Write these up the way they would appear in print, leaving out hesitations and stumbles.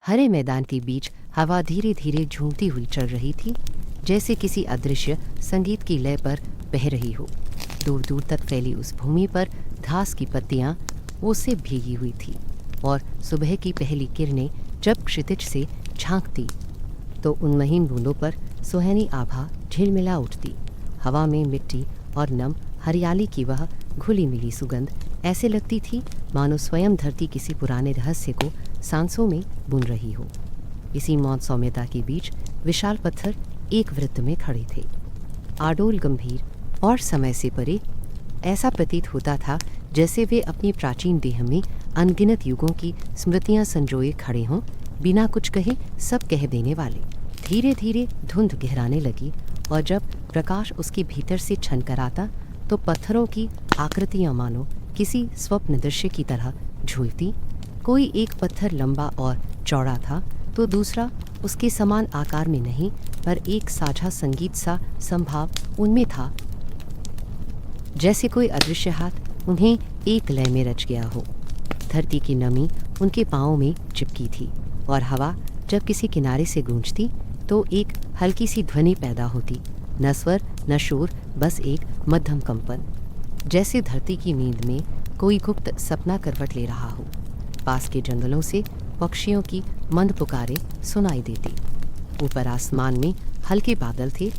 हरे मैदान के बीच हवा धीरे धीरे झूमती हुई चल रही थी, जैसे किसी अदृश्य संगीत की लय पर बह रही हो। दूर दूर तक फैली उस भूमि पर घास की पत्तियां ओसे भीगी हुई थी और सुबह की पहली किरणें जब क्षितिज से झांकती तो उन महीन बूंदों पर सुनहरी आभा झिलमिला उठती। हवा में मिट्टी और नम हरियाली की वह घुली मिली सुगंध ऐसे लगती थी मानो स्वयं धरती किसी पुराने रहस्य को सांसों में बुन रही हो। इसी मौन सौम्यता के बीच विशाल पत्थर एक वृत्त में खड़े थे, आडोल गंभीर और समय से परे। ऐसा प्रतीत होता था जैसे वे अपनी प्राचीन देह में अनगिनत युगों की स्मृतियां संजोए खड़े हों, बिना कुछ कहे सब कह देने वाले। धीरे धीरे धुंध गहराने लगी और जब प्रकाश उसके भीतर से छनकर आता तो पत्थरों की आकृतियां मानो किसी स्वप्न दृश्य की तरह झूलती। कोई एक पत्थर लंबा और चौड़ा था तो दूसरा उसके समान आकार में नहीं, पर एक साझा संगीत सा संभाव उनमें था, जैसे कोई अदृश्य हाथ उन्हें एक लय में रच गया हो। धरती की नमी उनके पांवों में चिपकी थी और हवा जब किसी किनारे से गूंजती तो एक हल्की सी ध्वनि पैदा होती, न स्वर न शोर, बस एक मध्यम कंपन, जैसे धरती की नींद में कोई गुप्त सपना करवट ले रहा हो। पास के जंगलों से पक्षियों की मंद पुकारे सुनाई देती। ऊपर आसमान में हल्के बादल थे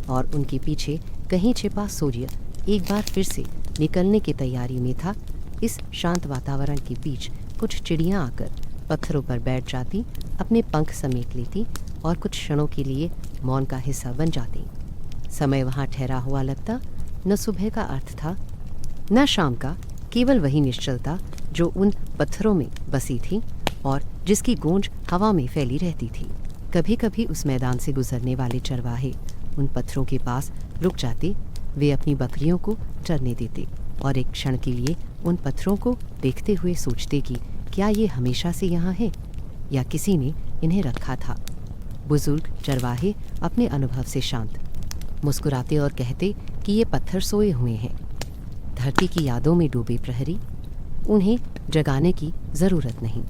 और उनके पीछे कहीं छिपा सूर्य एक बार फिर से निकलने की तैयारी में था। इस शांत वातावरण के बीच कुछ चिड़ियां आकर पत्थरों पर बैठ जाती, अपने पंख समेट लेती और कुछ क्षणों के लिए मौन का हिस्सा बन जाती। समय वहां ठहरा हुआ लगता, न सुबह का अर्थ था न शाम का, केवल वही निश्चलता जो उन पत्थरों में बसी थी और जिसकी गूंज हवा में फैली रहती थी। कभी कभी उस मैदान से गुजरने वाले चरवाहे उन पत्थरों के पास रुक जाते, वे अपनी बकरियों को चरने देते और एक क्षण के लिए उन पत्थरों को देखते हुए सोचते कि क्या ये हमेशा से यहाँ है या किसी ने इन्हें रखा था। बुजुर्ग चरवाहे अपने अनुभव से शांत मुस्कुराते और कहते कि ये पत्थर सोए हुए हैं, धरती की यादों में डूबे प्रहरी, उन्हें जगाने की ज़रूरत नहीं।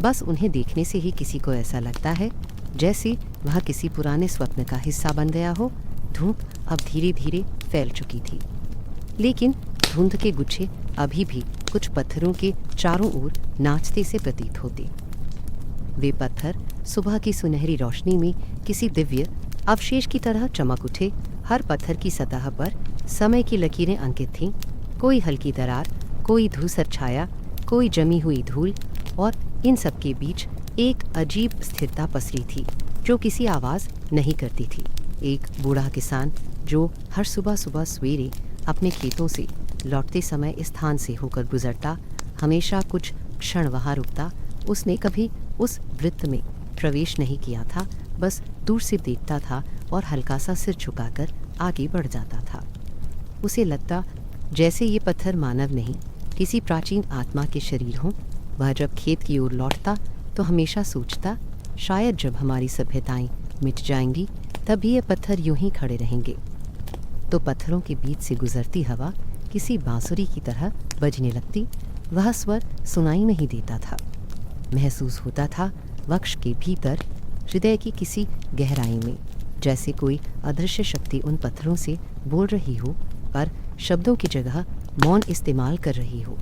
बस उन्हें देखने से ही किसी को ऐसा लगता है जैसे वह किसी पुराने स्वप्न का हिस्सा बन गया हो। धूप अब धीरे धीरे फैल चुकी थी, लेकिन धुंध के गुच्छे अभी भी कुछ पत्थरों के चारों ओर नाचते से प्रतीत होते। वे पत्थर सुबह की सुनहरी रोशनी में किसी दिव्य अवशेष की तरह चमक उठे। हर पत्थर की सतह पर समय की लकीरें अंकित थीं, कोई हल्की दरार, कोई धूसर छाया, कोई जमी हुई धूल, और इन सब के बीच एक अजीब स्थिरता पसरी थी जो किसी आवाज़ नहीं करती थी। एक बूढ़ा किसान जो हर सुबह सुबह सवेरे अपने खेतों से लौटते समय इस स्थान से होकर गुजरता, हमेशा कुछ क्षण वहाँ रुकता। उसने कभी उस वृत्त में प्रवेश नहीं किया था, बस दूर से देखता था और हल्का सा सिर झुकाकर आगे बढ़ जाता था। उसे लगता जैसे ये पत्थर मानव नहीं, किसी प्राचीन आत्मा के शरीर हों। वह जब खेत की ओर लौटता तो हमेशा सोचता, शायद जब हमारी सभ्यताएं मिट जाएंगी तब ये पत्थर यूं ही खड़े रहेंगे। तो पत्थरों के बीच से गुजरती हवा किसी बांसुरी की तरह बजने लगती। वह स्वर सुनाई नहीं देता था, महसूस होता था वक्ष के भीतर, हृदय की किसी गहराई में, जैसे कोई अदृश्य शक्ति उन पत्थरों से बोल रही हो, पर शब्दों की जगह मौन इस्तेमाल कर रही हो।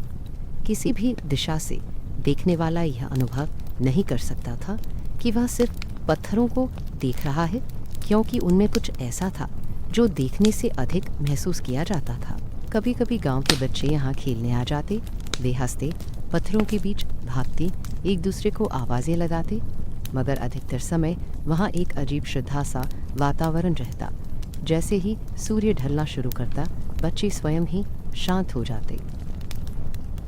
किसी भी दिशा से देखने वाला यह अनुभव नहीं कर सकता था कि वह सिर्फ पत्थरों को देख रहा है, क्योंकि उनमें कुछ ऐसा था जो देखने से अधिक महसूस किया जाता था। कभी कभी गांव के बच्चे यहाँ खेलने आ जाते, वे हंसते, पत्थरों के बीच भागते, एक दूसरे को आवाज़ें लगाते, मगर अधिकतर समय वहाँ एक अजीब श्रद्धा सा वातावरण रहता। जैसे ही सूर्य ढलना शुरू करता, बच्चे स्वयं ही शांत हो जाते।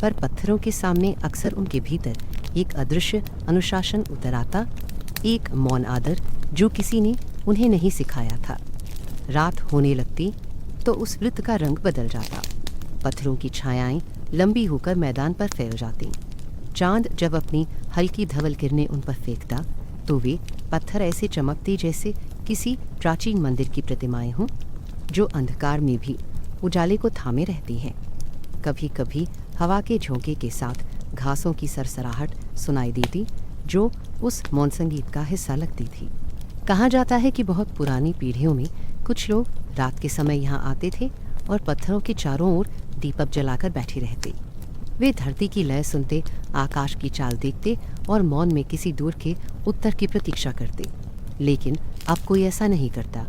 पर पत्थरों के सामने अक्सर उनके भीतर एक अदृश्य अनुशासन उतर आता, एक मौन आदर जो किसी ने उन्हें नहीं सिखाया था। रात होने लगती तो उस वृत्त का रंग बदल जाता, पत्थरों की छायाएं लंबी होकर मैदान पर फैल जाती। चांद जब अपनी हल्की धवल किरणें उन पर फेंकता तो वे पत्थर ऐसे चमकते जैसे किसी प्राचीन मंदिर की प्रतिमाएं हों जो अंधकार में भी उजाले को थामे रहती हैं। कभी कभी हवा के झोंके के साथ घासों की सरसराहट सुनाई देती, जो उस मौन संगीत का हिस्सा लगती थी। कहा जाता है कि बहुत पुरानी पीढ़ियों में कुछ लोग रात के समय यहाँ आते थे और पत्थरों के चारों ओर दीपक जलाकर बैठे रहते। वे धरती की लय सुनते, आकाश की चाल देखते और मौन में किसी दूर के उत्तर की प्रतीक्षा करते। लेकिन अब कोई ऐसा नहीं करता।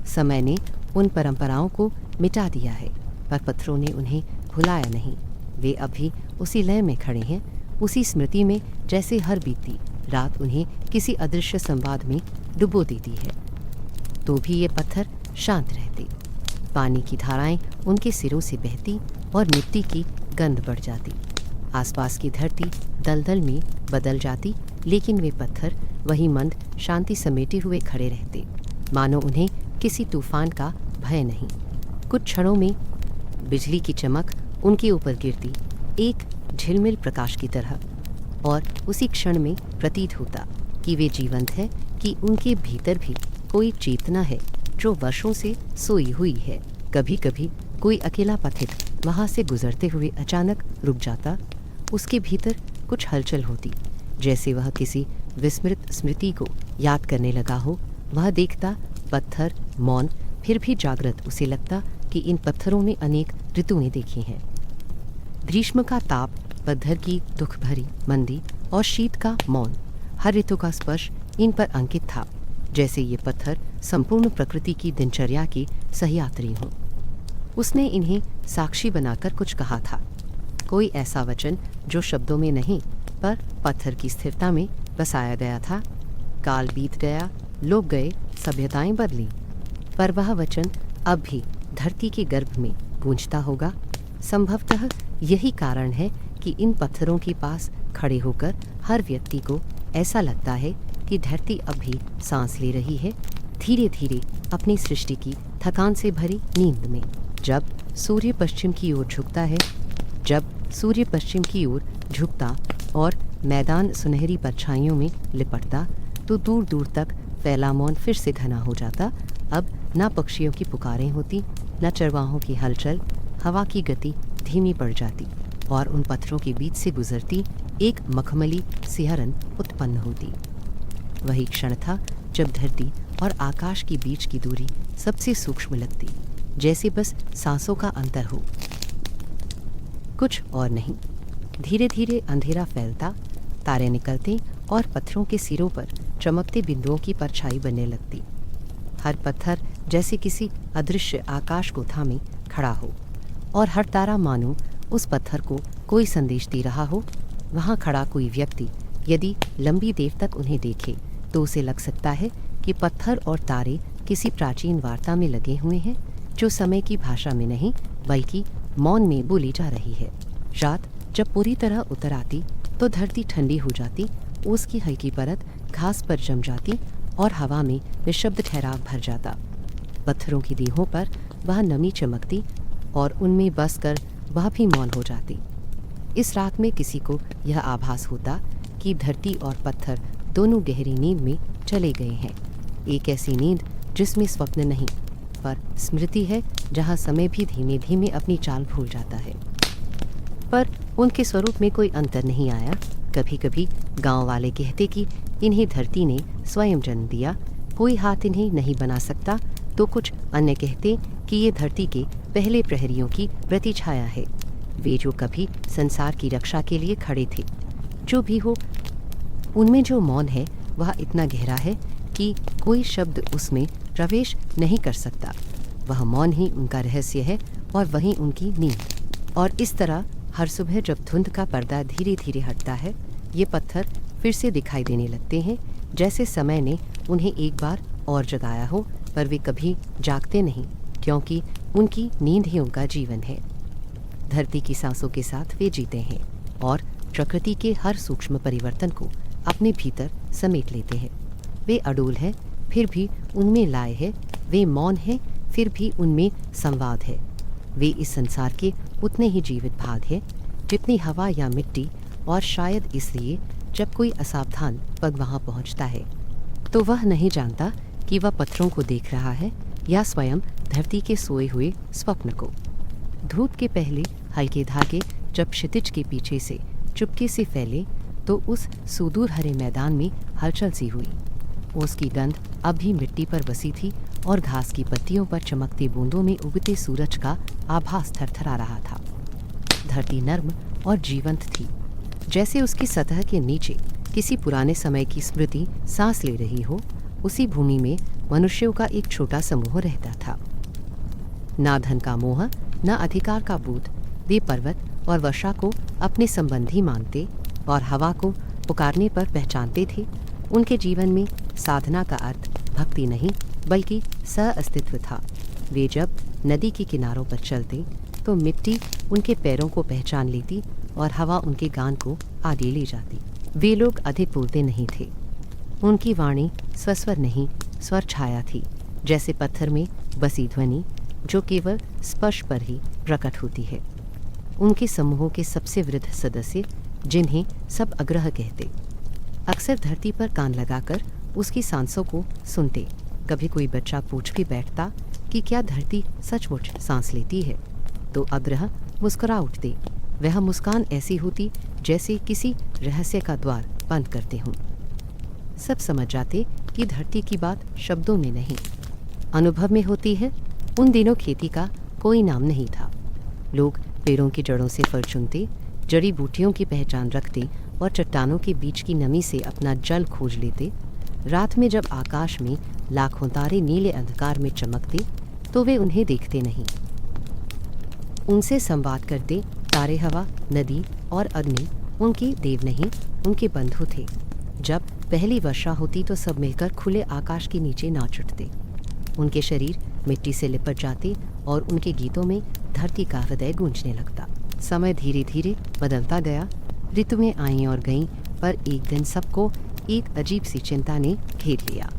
समय ने उन परंपराओं को मिटा दिया है, पर पत्थरों ने उन्हें भुलाया नहीं। वे अभी उसी लय में खड़े हैं, उसी स्मृति में जैसे हर बीती रात उन्हें किसी अदृश्य संवाद में डुबो देती है। तो भी ये पत्थर शांत रहते। पानी की धाराएं उनके सिरों से बहती और मिट्टी की गंध बढ़ जाती। आसपास की धरती दलदल में बदल जाती, लेकिन वे पत्थर वही मंद शांति समेटे हुए खड़े रहते, मानो उन्हें किसी तूफान का भय नहीं। कुछ क्षणों में बिजली की चमक उनके ऊपर गिरती, एक झिलमिल प्रकाश की तरह, और उसी क्षण में प्रतीत होता कि वे जीवंत हैं, कि उनके भीतर भी कोई चेतना है जो वर्षों से सोई हुई है। कभी कभी कोई अकेला पथिक वहाँ से गुजरते हुए अचानक रुक जाता। उसके भीतर कुछ हलचल होती, जैसे वह किसी विस्मृत स्मृति को याद करने लगा हो। वह देखता पत्थर मौन, फिर भी जागृत। उसे लगता कि इन पत्थरों में अनेक ऋतुएं देखी हैं। ग्रीष्म का ताप, पत्थर की दुख भरी मंदी और शीत का मौन, हर ऋतु का स्पर्श इन पर अंकित था, जैसे ये पत्थर संपूर्ण प्रकृति की दिनचर्या की सहयात्री हों। उसने इन्हें साक्षी बनाकर कुछ कहा था, कोई ऐसा वचन जो शब्दों में नहीं पर पत्थर की स्थिरता में बसाया गया था। काल बीत गया, लोग गए, सभ्यताएं बदली, पर वह वचन अब भी धरती के गर्भ में गूंजता होगा। संभवतः यही कारण है कि इन पत्थरों के पास खड़े होकर हर व्यक्ति को ऐसा लगता है कि धरती अब भी सांस ले रही है, धीरे धीरे अपनी सृष्टि की थकान से भरी नींद में। जब सूर्य पश्चिम की ओर झुकता और मैदान सुनहरी परछाइयों में लिपटता, तो दूर दूर तक फैला मौन फिर से घना हो जाता। अब न पक्षियों की पुकारें होती, न चरवाहों की हलचल। हवा की गति धीमी पड़ जाती और उन पत्थरों के बीच से गुजरती एक मखमली सिहरन उत्पन्न होती। वही क्षण था जब धरती और आकाश के बीच की दूरी सबसे सूक्ष्म लगती, जैसे बस सांसों का अंतर हो, कुछ और नहीं। धीरे धीरे अंधेरा फैलता, तारे निकलते और पत्थरों के सिरों पर चमकते बिंदुओं की परछाई बनने लगती। हर पत्थर जैसे किसी अदृश्य आकाश को थामे खड़ा हो, और हर तारा मानो उस पत्थर को कोई संदेश दे रहा हो। वहाँ खड़ा कोई व्यक्ति यदि लंबी देर तक उन्हें देखे तो उसे लग सकता है कि पत्थर और तारे किसी प्राचीन वार्ता में लगे हुए हैं, जो समय की भाषा में नहीं बल्कि मौन में बोली जा रही है। रात जब पूरी तरह उतर आती तो धरती ठंडी हो जाती, उसकी हल्की परत घास पर जम जाती और हवा में निशब्द ठहराव भर जाता। पत्थरों की देहों पर वह नमी चमकती और उनमें बसकर वह भी मौन हो जाती। इस रात में किसी को यह आभास होता कि धरती और पत्थर दोनों गहरी नींद में चले गए हैं, एक ऐसी नींद जिसमें स्वप्न नहीं पर स्मृति है, जहाँ समय भी धीमे धीमे अपनी चाल भूल जाता है। पर उनके स्वरूप में कोई अंतर नहीं आया। कभी कभी गांव वाले कहते कि इन्हें धरती ने स्वयं जन्म दिया, कोई हाथ इन्हें नहीं बना सकता, तो कुछ अन्य कहते कि ये धरती के पहले प्रहरियों की प्रतिछाया है, वे जो कभी संसार की रक्षा के लिए खड़े थे। जो भी हो, उनमें जो मौन है वह इतना गहरा है कि कोई शब्द उसमें प्रवेश नहीं कर सकता। वह मौन ही उनका रहस्य है और वही उनकी नींद। और इस तरह हर सुबह जब धुंध का पर्दा धीरे धीरे हटता है, ये पत्थर फिर से दिखाई देने लगते हैं, जैसे समय ने उन्हें एक बार और जगाया हो। पर वे कभी जागते नहीं, क्योंकि उनकी नींद ही उनका जीवन है। धरती की सांसों के साथ वे जीते हैं और प्रकृति के हर सूक्ष्म परिवर्तन को अपने भीतर समेट लेते हैं। वे अडोल हैं, फिर भी उनमें लाय है। वे मौन हैं, फिर भी उनमें संवाद है। वे इस संसार के उतने ही जीवित भाग हैं जितनी हवा या मिट्टी, और शायद इसलिए जब कोई असावधान पग वहाँ पहुँचता है तो वह नहीं जानता कि वह पत्थरों को देख रहा है या स्वयं धरती के सोए हुए स्वप्न को। धूप के पहले हल्के धागे जब क्षितिज के पीछे से चुपके से फैले तो उस सुदूर हरे मैदान में हलचल सी हुई। ओस की गंध अब भी मिट्टी पर बसी थी और घास की पत्तियों पर चमकती बूंदों में उगते सूरज का आभास थरथरा रहा था। धरती नर्म और जीवंत थी, जैसे उसकी सतह के नीचे किसी पुराने समय की स्मृति सांस ले रही हो। उसी भूमि में मनुष्यों का एक छोटा समूह रहता था। ना धन का मोह, न अधिकार का बोध। वे पर्वत और वर्षा को अपने संबंधी मानते और हवा को पुकारने पर पहचानते थे। उनके जीवन में साधना का अर्थ भक्ति नहीं बल्कि सह-अस्तित्व था। वे जब नदी के किनारों पर चलते तो मिट्टी उनके पैरों को पहचान लेती और हवा उनके गान को आगे ले जाती। वे लोग अधिक बोलते नहीं थे। उनकी वाणी स्वस्वर नहीं, स्वर छाया थी, जैसे पत्थर में बसी ध्वनि जो केवल स्पर्श पर ही प्रकट होती है। उनके समूहों के सबसे वृद्ध सदस्य, जिन्हें सब अग्रह कहते, अक्सर धरती पर कान लगाकर उसकी सांसों को सुनते। कभी कोई बच्चा पूछ के बैठता कि क्या धरती सचमुच सांस लेती है, तो अग्रह मुस्कुरा उठते। वह मुस्कान ऐसी होती जैसे किसी रहस्य का द्वार बंद करते हों। सब समझ जाते कि धरती की बात शब्दों में नहीं, अनुभव में होती है। उन दिनों खेती का कोई नाम नहीं था। लोग पेड़ों की जड़ों से फल चुनते, जड़ी बूटियों की पहचान रखते और चट्टानों के बीच की नमी से अपना जल खोज लेते। रात में जब आकाश में लाखों तारे नीले अंधकार में चमकते तो वे उन्हें देखते नहीं, उनसे संवाद करते। तारे, हवा, नदी और अग्नि उनके देव नहीं, उनके बंधु थे। जब पहली वर्षा होती तो सब मिलकर खुले आकाश के नीचे नाच उठते। उनके शरीर मिट्टी से लिपट जाते और उनके गीतों में धरती का हृदय गूंजने लगता। समय धीरे धीरे बदलता गया। ऋतुएं आईं और गईं, पर एक दिन सबको एक अजीब सी चिंता ने घेर लिया।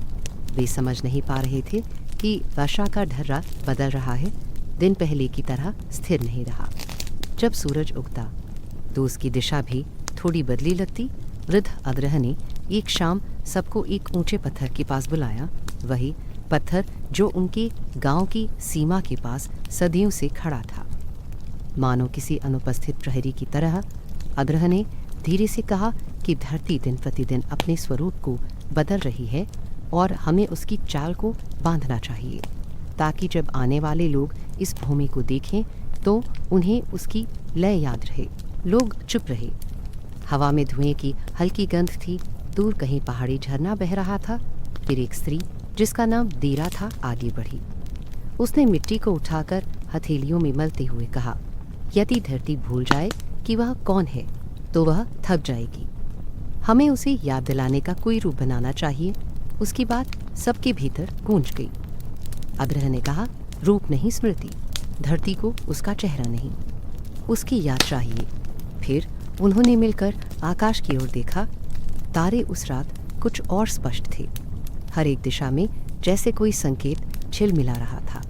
वे समझ नहीं पा रहे थे कि वर्षा का ढर्रा बदल रहा है। दिन पहले की तरह स्थिर नहीं रहा। जब सूरज उगता तो उसकी दिशा भी थोड़ी बदली लगती। वृद्ध अग्रह ने एक शाम सबको एक ऊंचे पत्थर के पास बुलाया। वही पत्थर जो उनके गांव की सीमा के पास सदियों से खड़ा था। मानो किसी अनुपस्थित प्रहरी की तरह अग्रह ने धीरे से कहा कि धरती दिन प्रतिदिन अपने स्वरूप को बदल रही है और हमें उसकी चाल को बांधना चाहिए, ताकि जब आने वाले लोग इस भूमि को देखें तो उन्हें उसकी लय याद रहे। लोग चुप रहे। हवा में धुएं की हल्की गंध थी। दूर कहीं पहाड़ी झरना बह रहा था। फिर एक स्त्री जिसका नाम दीरा था आगे बढ़ी। उसने मिट्टी को उठाकर हथेलियों में मलते हुए कहा, यदि धरती भूल जाए कि वह कौन है तो वह थक जाएगी। हमें उसे याद दिलाने का कोई रूप बनाना चाहिए। उसकी बात सबके भीतर गूंज गई। अग्रह ने कहा, रूप नहीं स्मृति, धरती को उसका चेहरा नहीं, उसकी याद चाहिए। फिर उन्होंने मिलकर आकाश की ओर देखा। तारे उस रात कुछ और स्पष्ट थे। हर एक दिशा में जैसे कोई संकेत छिलमिला रहा था।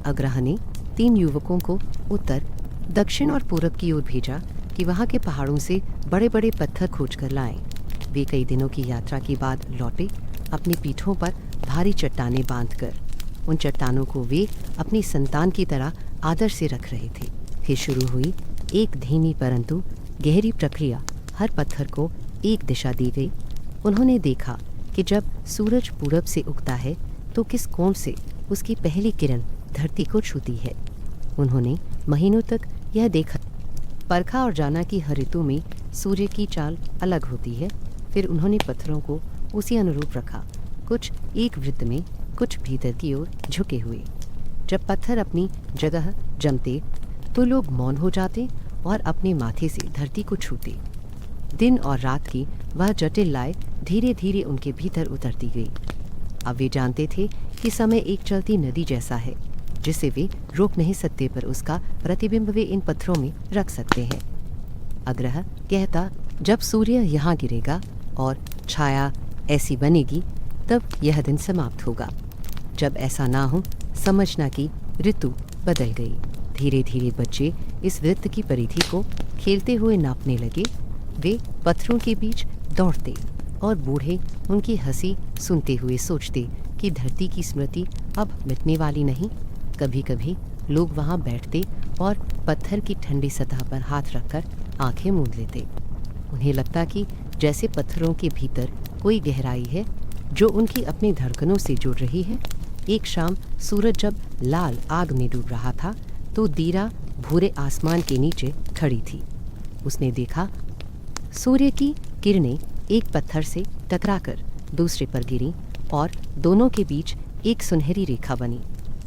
अग्रह ने 3 युवकों को उत्तर, दक्षिण और पूरब की ओर भेजा कि वहाँ के पहाड़ों से बड़े बड़े पत्थर खोज कर लाएं। वे कई दिनों की यात्रा के बाद लौटे, अपनी पीठों पर भारी चट्टानें बांधकर। उन चट्टानों को वे अपनी संतान की तरह आदर से रख रहे थे। फिर शुरू हुई एक धीमी परंतु गहरी प्रक्रिया। हर पत्थर को एक दिशा दी गई। उन्होंने देखा कि जब सूरज पूरब से उगता है तो किस कोण से उसकी पहली किरण धरती को छूती है। उन्होंने महीनों तक यह देखा, परखा और जाना कि हर ऋतु में सूर्य की चाल अलग होती है। फिर उन्होंने पत्थरों को उसी अनुरूप रखा, कुछ एक वृत्त में, कुछ भीतर की ओर झुके हुए। जब पत्थर अपनी जगह जमते तो लोग मौन हो जाते और अपने माथे से धरती को छूते। दिन और रात की वह जटिल लय धीरे धीरे उनके भीतर उतरती गई। अब वे जानते थे कि समय एक चलती नदी जैसा है जिसे वे रोक नहीं सकते, पर उसका प्रतिबिंब वे इन पत्थरों में रख सकते हैं। अग्रह कहता, जब सूर्य यहाँ गिरेगा और छाया ऐसी बनेगी तब यह दिन समाप्त होगा। जब ऐसा ना हो समझना कि ऋतु बदल गई। धीरे धीरे बच्चे इस वृत्त की परिधि को खेलते हुए नापने लगे। वे पत्थरों के बीच दौड़ते और बूढ़े उनकी हंसी सुनते हुए सोचते कि धरती की स्मृति अब मिटने वाली नहीं। कभी कभी लोग वहाँ बैठते और पत्थर की ठंडी सतह पर हाथ रखकर आंखें मूंद लेते। उन्हें लगता कि जैसे पत्थरों के भीतर कोई गहराई है जो उनकी अपनी धड़कनों से जुड़ रही है। एक शाम सूरज जब लाल आग में डूब रहा था तो दीरा भूरे आसमान के नीचे खड़ी थी। उसने देखा सूर्य की किरणें एक पत्थर से टकराकर दूसरे पर गिरी और दोनों के बीच एक सुनहरी रेखा बनी।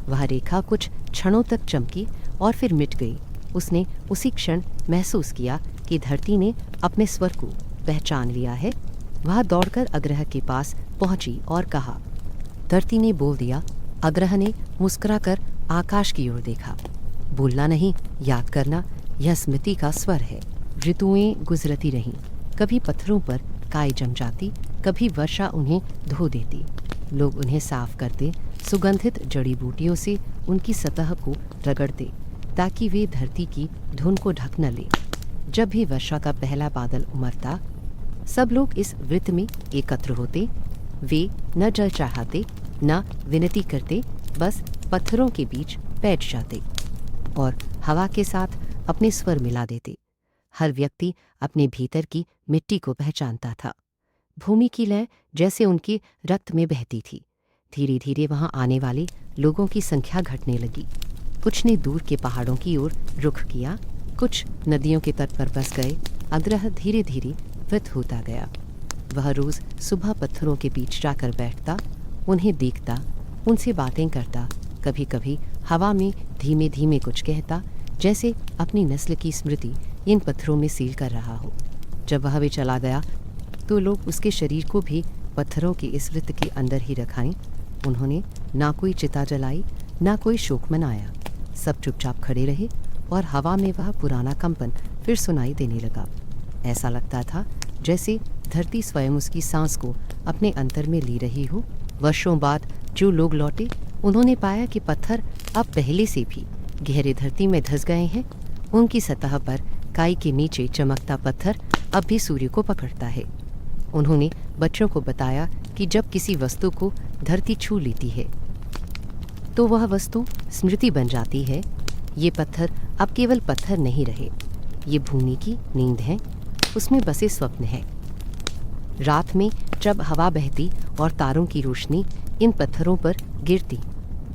वह रेखा कुछ क्षणों तक चमकी और फिर मिट गई। उसने उसी क्षण महसूस किया कि धरती ने अपने स्वर को पहचान लिया है। वह दौड़कर अग्रह के पास पहुंची और कहा। धरती ने बोल दिया। अग्रह ने मुस्कुराकर आकाश की ओर देखा। बोलना नहीं, याद करना, यह स्मृति का स्वर है। ऋतुएं गुजरती रहीं। कभी पत्थरों पर काई जम जाती, कभी वर्षा उन्हें धो देती। लोग उन्हें साफ करते, सुगंधित जड़ी बूटियों से उनकी सतह को रगड़ते ताकि वे धरती की धुन को ढक न ले। जब भी वर्षा का पहला बादल उमड़ता, सब लोग इस वृत्त में एकत्र होते। वे न जल चाहते, न विनती करते, बस पत्थरों के बीच बैठ जाते और हवा के साथ अपने स्वर मिला देते। हर व्यक्ति अपने भीतर की मिट्टी को पहचानता था। भूमि की लय जैसे उनके रक्त में बहती थी। धीरे धीरे वहां आने वाले लोगों की संख्या घटने लगी। कुछ ने दूर के पहाड़ों की ओर रुख किया, कुछ नदियों के तट पर बस गए। अग्रह धीरे धीरे वृत होता गया। वह रोज सुबह पत्थरों के बीच जाकर बैठता, उन्हें देखता, उनसे बातें करता, कभी कभी हवा में धीमे धीमे कुछ कहता, जैसे अपनी नस्ल की स्मृति इन पत्थरों में सील कर रहा हो। जब वह भी चला गया तो लोग उसके शरीर को भी पत्थरों के इस वृत्त के अंदर ही रखाएं। उन्होंने ना कोई चिता जलाई, ना कोई शोक मनाया। सब चुपचाप खड़े रहे और हवा में वह पुराना कंपन फिर सुनाई देने लगा। ऐसा लगता था जैसे धरती स्वयं उसकी सांस को अपने अंतर में ली रही हो। वर्षों बाद जो लोग लौटे, उन्होंने पाया कि पत्थर अब पहले से भी गहरे धरती में धंस गए हैं। उनकी सतह पर काई के नीचे चमकता पत्थर अब भी सूर्य को पकड़ता है। उन्होंने बच्चों को बताया कि जब किसी वस्तु को धरती छू लेती है तो वह वस्तु स्मृति बन जाती है। ये पत्थर अब केवल पत्थर नहीं रहे, ये भूमि की नींद है, उसमें बसे स्वप्न है। रात में जब हवा बहती और तारों की रोशनी इन पत्थरों पर गिरती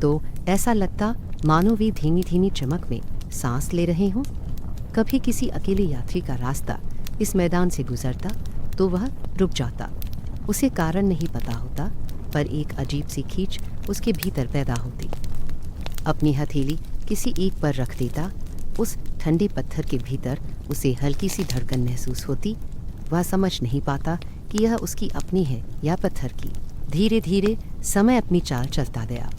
तो ऐसा लगता मानो वे धीमी धीमी चमक में सांस ले रहे हों। कभी किसी अकेले यात्री का रास्ता इस मैदान से गुजरता तो वह रुक जाता। उसे कारण नहीं पता होता, पर एक अजीब सी खींच उसके भीतर पैदा होती। अपनी हथेली किसी एक पर रख देता। उस ठंडे पत्थर के भीतर उसे हल्की सी धड़कन महसूस होती। वह समझ नहीं पाता कि यह उसकी अपनी है या पत्थर की। धीरे धीरे समय अपनी चाल चलता गया।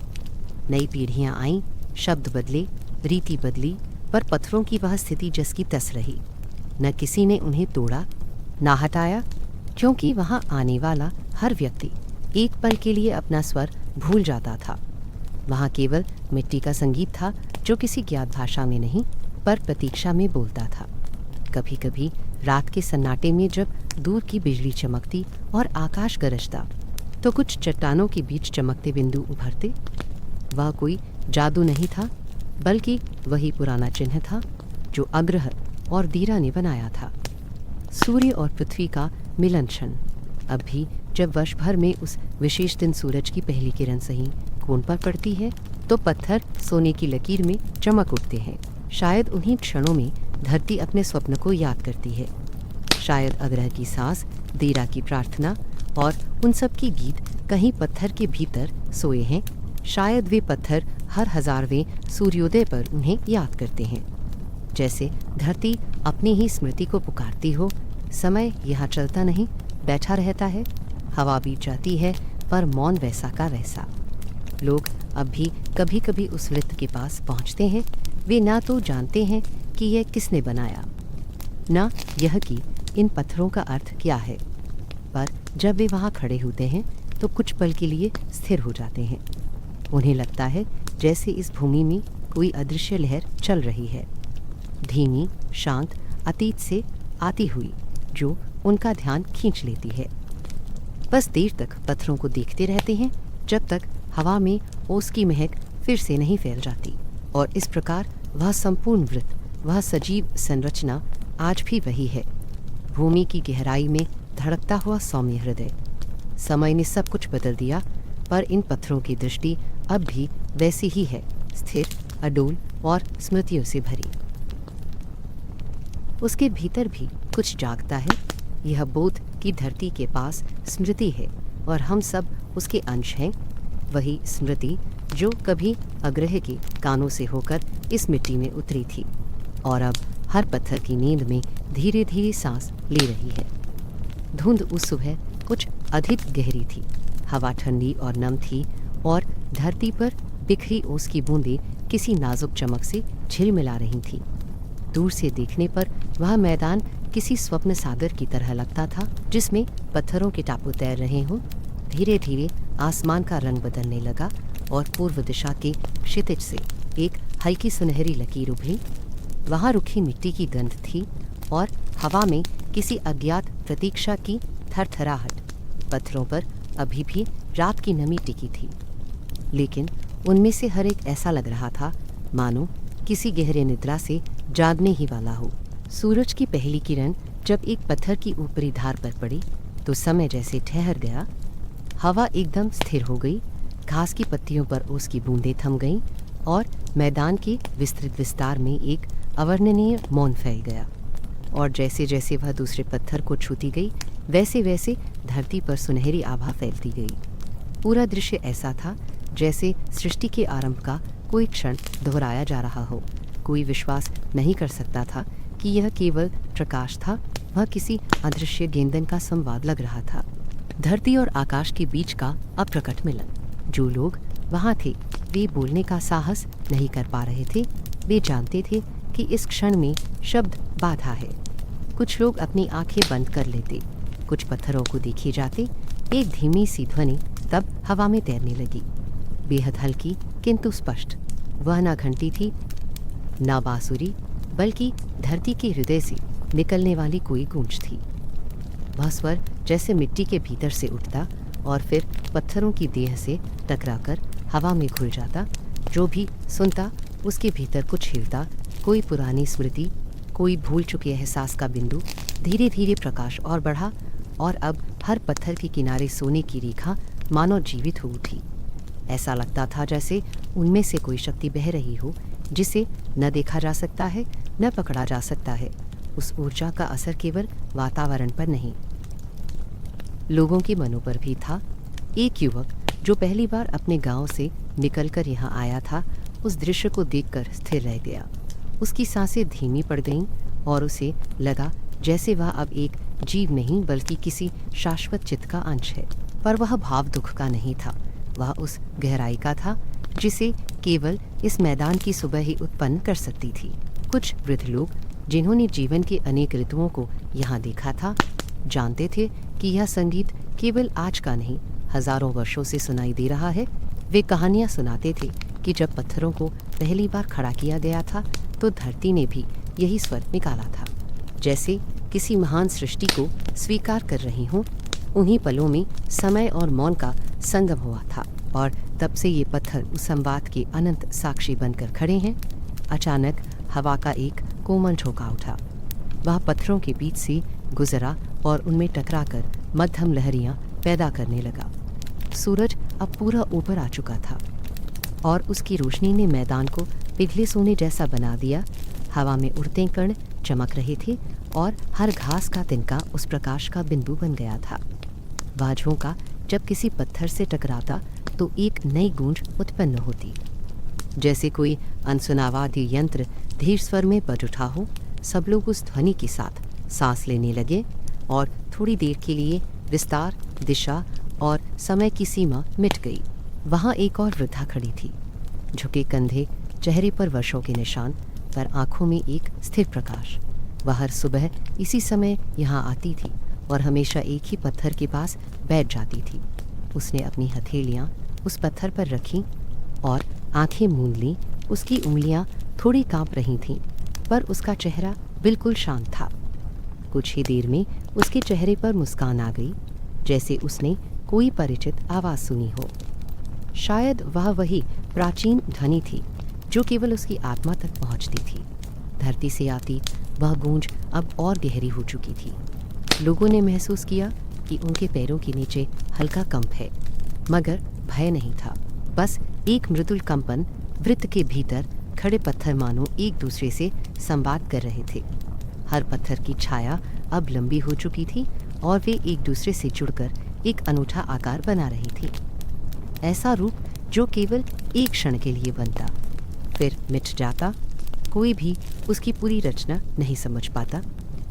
नई पीढ़ियां आईं, शब्द बदले, रीति बदली, पर पत्थरों की वह स्थिति जस की तस रही। न किसी ने उन्हें तोड़ा, ना हटाया, क्योंकि वहां आने वाला हर व्यक्ति एक पल के लिए अपना स्वर भूल जाता था। वहां केवल मिट्टी का संगीत था जो किसी ज्ञात भाषा में नहीं पर प्रतीक्षा में बोलता था। कभी कभी रात के सन्नाटे में जब दूर की बिजली चमकती और आकाश गरजता तो कुछ चट्टानों के बीच चमकते बिंदु उभरते। वह कोई जादू नहीं था, बल्कि वही पुराना चिन्ह था जो अग्रह और दीरा ने बनाया था। सूर्य और पृथ्वी का मिलन क्षण। अब भी जब वर्ष भर में उस विशेष दिन सूरज की पहली किरण सही कोण पर पड़ती है तो पत्थर सोने की लकीर में चमक उठते हैं। शायद उन्हीं क्षणों में धरती अपने स्वप्न को याद करती है। शायद अग्रह की सांस, दीरा की प्रार्थना और उन सब की गीत कहीं पत्थर के भीतर सोए हैं। शायद वे पत्थर हर 1000वें सूर्योदय पर उन्हें याद करते हैं। जैसे धरती अपनी ही स्मृति को पुकारती हो। समय यहाँ चलता नहीं, बैठा रहता है। हवा बीत जाती है, पर मौन वैसा का वैसा। लोग अब भी कभी कभी उस वृत्त के पास पहुँचते हैं। वे ना तो जानते हैं कि यह किसने बनाया, ना यह कि इन पत्थरों का अर्थ क्या है, पर जब वे वहाँ खड़े होते हैं तो कुछ पल के लिए स्थिर हो जाते हैं। उन्हें लगता है जैसे इस भूमि में कोई अदृश्य लहर चल रही है, धीमी, शांत, अतीत से आती हुई, जो उनका ध्यान खींच लेती है। बस देर तक पत्थरों को देखते रहते हैं जब तक हवा में ओस की महक फिर से नहीं फैल जाती। और इस प्रकार वह संपूर्ण वृत्त, वह सजीव संरचना आज भी वही है। भूमि की गहराई में धड़कता हुआ सौम्य हृदय। समय ने सब कुछ बदल दिया, पर इन पत्थरों की दृष्टि अब भी वैसी ही है, स्थिर, अडोल और स्मृतियों से भरी। उसके भीतर भी कुछ जागता है, यह बोध कि धरती के पास स्मृति है और हम सब उसके अंश हैं। वही स्मृति जो कभी अग्रह के कानों से होकर इस मिट्टी में उतरी थी और अब हर पत्थर की नींद में धीरे धीरे सांस ले रही है। धुंध उस सुबह कुछ अधिक गहरी थी, हवा ठंडी और नम थी और धरती पर बिखरी ओस की बूंदें किसी नाजुक चमक से झिलमिला रही थीं। दूर से देखने पर वह मैदान किसी स्वप्न सागर की तरह लगता था, जिसमें पत्थरों के टापू तैर रहे हों। धीरे धीरे आसमान का रंग बदलने लगा और पूर्व दिशा के क्षितिज से एक हल्की सुनहरी लकीर उभरी। वहाँ रुखी मिट्टी की गंध थी और हवा में किसी अज्ञात प्रतीक्षा की थरथराहट। पत्थरों पर अभी भी रात की नमी टिकी थी, लेकिन उनमें से हर एक ऐसा लग रहा था मानो किसी गहरे निद्रा से जागने ही वाला हो। सूरज की पहली किरण जब एक पत्थर की ऊपरी धार पर पड़ी तो समय जैसे ठहर गया। हवा एकदम स्थिर हो गई, घास की पत्तियों पर उसकी बूंदें थम गईं और मैदान के विस्तृत विस्तार में एक अवर्णनीय मौन फैल गया। और जैसे जैसे वह दूसरे पत्थर को छूती गई, वैसे वैसे धरती पर सुनहरी आभा फैलती गई। पूरा दृश्य ऐसा था जैसे सृष्टि के आरंभ का कोई क्षण दोहराया जा रहा हो। कोई विश्वास नहीं कर सकता था कि यह केवल प्रकाश था, वह किसी अदृश्य गेंदन का संवाद लग रहा था। धरती और आकाश के बीच का अप्रकट मिलन। जो लोग वहाँ थे वे बोलने का साहस नहीं कर पा रहे थे। वे जानते थे कि इस क्षण में शब्द बाधा है। कुछ लोग अपनी आंखें बंद कर लेते, कुछ पत्थरों को देखे जाते। एक धीमी सी ध्वनि तब हवा में तैरने लगी, बेहद हल्की किंतु स्पष्ट। वह ना घंटी थी ना बांसुरी, बल्कि धरती के हृदय से निकलने वाली कोई गूंज थी। वह स्वर जैसे मिट्टी के भीतर से उठता और फिर पत्थरों की देह से टकराकर हवा में घुल जाता। जो भी सुनता उसके भीतर कुछ हिलता, कोई पुरानी स्मृति, कोई भूल चुके एहसास का बिंदु। धीरे धीरे प्रकाश और बढ़ा और अब हर पत्थर के किनारे सोने की रेखा मानो जीवित हो उठी। ऐसा लगता था जैसे उनमें से कोई शक्ति बह रही हो, जिसे न देखा जा सकता है न पकड़ा जा सकता है। उस ऊर्जा का असर केवल वातावरण पर नहीं, लोगों के मनों पर भी था। एक युवक जो पहली बार अपने गांव से निकलकर यहाँ आया था, उस दृश्य को देखकर स्थिर रह गया। उसकी सांसें धीमी पड़ गईं और उसे लगा जैसे वह अब एक जीव नहीं बल्कि किसी शाश्वत चित्त का अंश है। पर वह भाव दुख का नहीं था, वह उस गहराई का था जिसे केवल इस मैदान की सुबह ही उत्पन्न कर सकती थी। कुछ वृद्ध लोग जिन्होंने जीवन के अनेक ऋतुओं को यहाँ देखा था, जानते थे कि यह संगीत केवल आज का नहीं, हजारों वर्षों से सुनाई दे रहा है। वे कहानियाँ सुनाते थे कि जब पत्थरों को पहली बार खड़ा किया गया था तो धरती ने भी यही स्वर निकाला था, जैसे किसी महान सृष्टि को स्वीकार कर रही हूँ। उन्हीं पलों में समय और मौन का संगम हुआ था और तब से ये पत्थर उस संवाद के अनंत साक्षी बनकर खड़े हैं। अचानक हवा का एक कोमल झोंका उठा, वह पत्थरों के बीच से गुजरा और उनमें टकराकर मध्यम लहरियां पैदा करने लगा। सूरज अब पूरा ऊपर आ चुका था और उसकी रोशनी ने मैदान को पिघले सोने जैसा बना दिया। हवा में उड़ते कण चमक रहे थे और हर घास का तिनका उस प्रकाश का बिंदु बन गया था। वह झोंका जब किसी पत्थर से टकराता तो एक नई गूंज उत्पन्न होती, जैसे कोई अनसुना वाद्य यंत्र धीर स्वर में बज उठा हो। सब लोग उस ध्वनि के साथ सांस लेने लगे और थोड़ी देर के लिए विस्तार, दिशा और समय की सीमा मिट गई। वहाँ एक और वृद्धा खड़ी थी, झुके कंधे, चेहरे पर वर्षों के निशान, पर आंखों में एक स्थिर प्रकाश। वह हर सुबह इसी समय यहाँ आती थी और हमेशा एक ही पत्थर के पास बैठ जाती थी। उसने अपनी हथेलियाँ उस पत्थर पर रखीं और आंखें मूंद लीं। उसकी उंगलियाँ थोड़ी कांप रही थीं, पर उसका चेहरा बिल्कुल शांत था। कुछ ही देर में उसके चेहरे पर मुस्कान आ गई, जैसे उसने कोई परिचित आवाज़ सुनी हो। शायद वह वही प्राचीन ध्वनि थी जो केवल उसकी आत्मा तक पहुंचती थी। धरती से आती वह गूंज अब और गहरी हो चुकी थी, लोगों ने महसूस किया कि उनके पैरों के नीचे हल्का कंप है, मगर भय नहीं था। बस एक मृदुल कंपन। वृत्त के भीतर खड़े पत्थर मानो एक दूसरे से संवाद कर रहे थे। हर पत्थर की छाया अब लंबी हो चुकी थी और वे एक दूसरे से जुड़कर एक अनूठा आकार बना रही थी। ऐसा रूप जो केवल एक क्षण के लिए बनता, फिर मिट जाता। कोई भी उसकी पूरी रचना नहीं समझ पाता,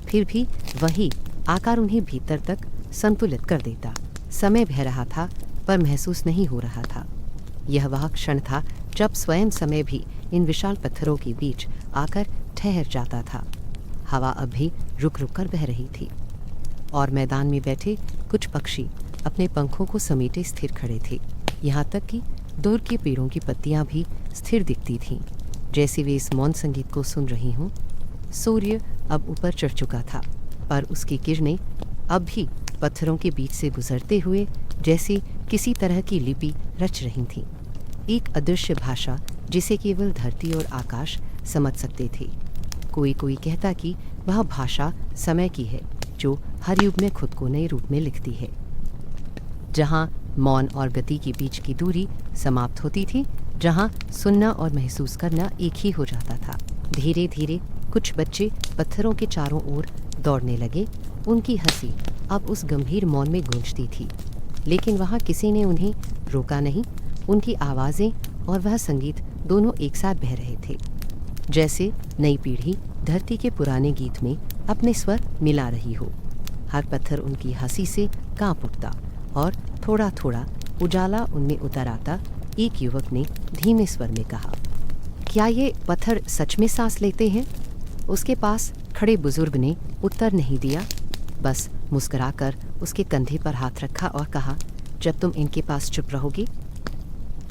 फिर भी वही आकार उन्हें भीतर तक संतुलित कर देता। समय बह रहा था पर महसूस नहीं हो रहा था। यह वह क्षण था जब स्वयं समय भी इन विशाल पत्थरों के बीच आकर ठहर जाता था। हवा अब भी रुक रुक कर बह रही थी और मैदान में बैठे कुछ पक्षी अपने पंखों को समेटे स्थिर खड़े थे। यहाँ तक कि दूर के पेड़ों की पत्तियां भी स्थिर दिखती थीं, जैसे वे इस मौन संगीत को सुन रही हों। सूर्य अब ऊपर चढ़ चुका था, पर उसकी किरणें अब भी पत्थरों के बीच से गुजरते हुए जैसे किसी तरह की लिपि रच रही थीं। एक अदृश्य भाषा जिसे केवल धरती और आकाश समझ सकते थे। कोई कोई कहता कि वह भाषा समय की है, जो हर युग में खुद को नए रूप में लिखती है। जहाँ मौन और गति के बीच की दूरी समाप्त होती थी, जहाँ सुनना और महसूस करना एक ही हो जाता था। धीरे धीरे कुछ बच्चे पत्थरों के चारों ओर दौड़ने लगे। उनकी हंसी अब उस गंभीर मौन में गूंजती थी, लेकिन वहाँ किसी ने उन्हें रोका नहीं। उनकी आवाज़ें और वह संगीत दोनों एक साथ बह रहे थे, जैसे नई पीढ़ी धरती के पुराने गीत में अपने स्वर मिला रही हो। हर पत्थर उनकी हंसी से कांप उठता और थोड़ा थोड़ा उजाला उनमें उतर आता। एक युवक ने धीमे स्वर में कहा, क्या ये पत्थर सच में सांस लेते हैं? उसके पास खड़े बुजुर्ग ने उत्तर नहीं दिया, बस मुस्कुराकर उसके कंधे पर हाथ रखा और कहा, जब तुम इनके पास चुप रहोगे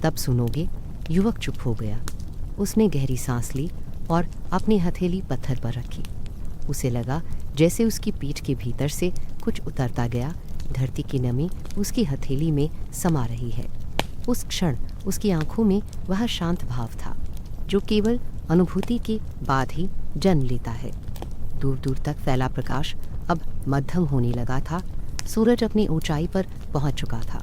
तब सुनोगे। युवक चुप हो गया। उसने गहरी सांस ली और अपनी हथेली पत्थर पर रखी। उसे लगा जैसे उसकी पीठ के भीतर से कुछ उतरता गया। धरती की नमी उसकी हथेली में समा रही है। उस क्षण उसकी आंखों में वह शांत भाव था जो केवल अनुभूति के बाद ही जन्म लेता है। दूर दूर तक फैला प्रकाश अब मध्यम होने लगा था। सूरज अपनी ऊंचाई पर पहुंच चुका था,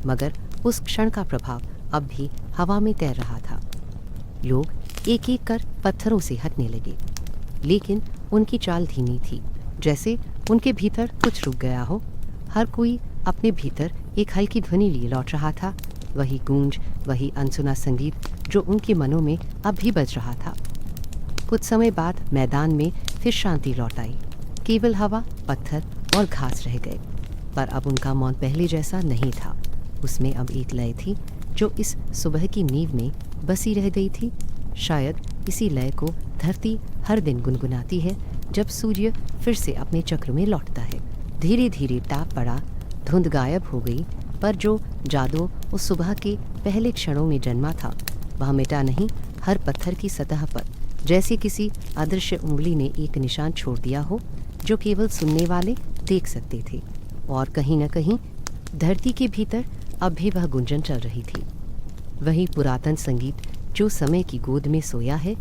मगर उस क्षण का प्रभाव अब भी हवा में तैर रहा था। लोग एक एक कर पत्थरों से हटने लगे, लेकिन उनकी चाल धीमी थी, जैसे उनके भीतर कुछ रुक गया हो। हर कोई अपने भीतर एक हल्की ध्वनि लिए लौट रहा था, वही गूंज, वही अनसुना संगीत जो उनके मनों में अब भी बज रहा था। कुछ समय बाद मैदान में फिर शांति लौट आई। केवल हवा, पत्थर और घास रह गए, पर अब उनका मौन पहले जैसा नहीं था। उसमें अब एक लय थी जो इस सुबह की नींव में बसी रह गई थी। शायद इसी लय को धरती हर दिन गुनगुनाती है जब सूर्य फिर से अपने चक्र में लौटता है। धीरे धीरे टाप पड़ा, धुंध गायब हो गई, पर जो जादू उस सुबह के पहले क्षणों में जन्मा था वह मिटा नहीं। हर पत्थर की सतह पर जैसे किसी अदृश्य उंगली ने एक निशान छोड़ दिया हो जो केवल सुनने वाले देख सकते थे। और कहीं न कहीं धरती के भीतर अब भी वह गुंजन चल रही थी, वही पुरातन संगीत जो समय की गोद में सोया है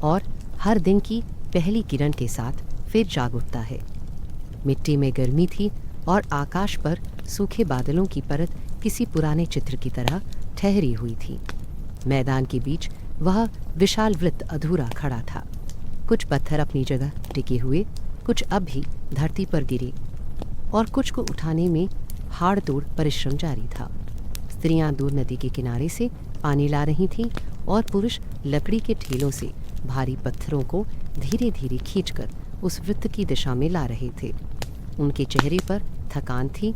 और हर दिन की पहली किरण के साथ फिर जाग उठता है। मिट्टी में गर्मी थी और आकाश पर सूखे बादलों की परत किसी पुराने चित्र की तरह ठहरी हुई थी। मैदान के बीच वह विशाल वृत्त अधूरा खड़ा था। कुछ पत्थर अपनी जगह टिके हुए, कुछ अब भी धरती पर गिरे और कुछ को उठाने में हाड़ तोड़ परिश्रम जारी था। स्त्रियां दूर नदी के किनारे से पानी ला रही थीं और पुरुष लकड़ी के ठेलों से भारी पत्थरों को धीरे धीरे खींचकर उस वृत्त की दिशा में ला रहे थे। उनके चेहरे पर थकान थी,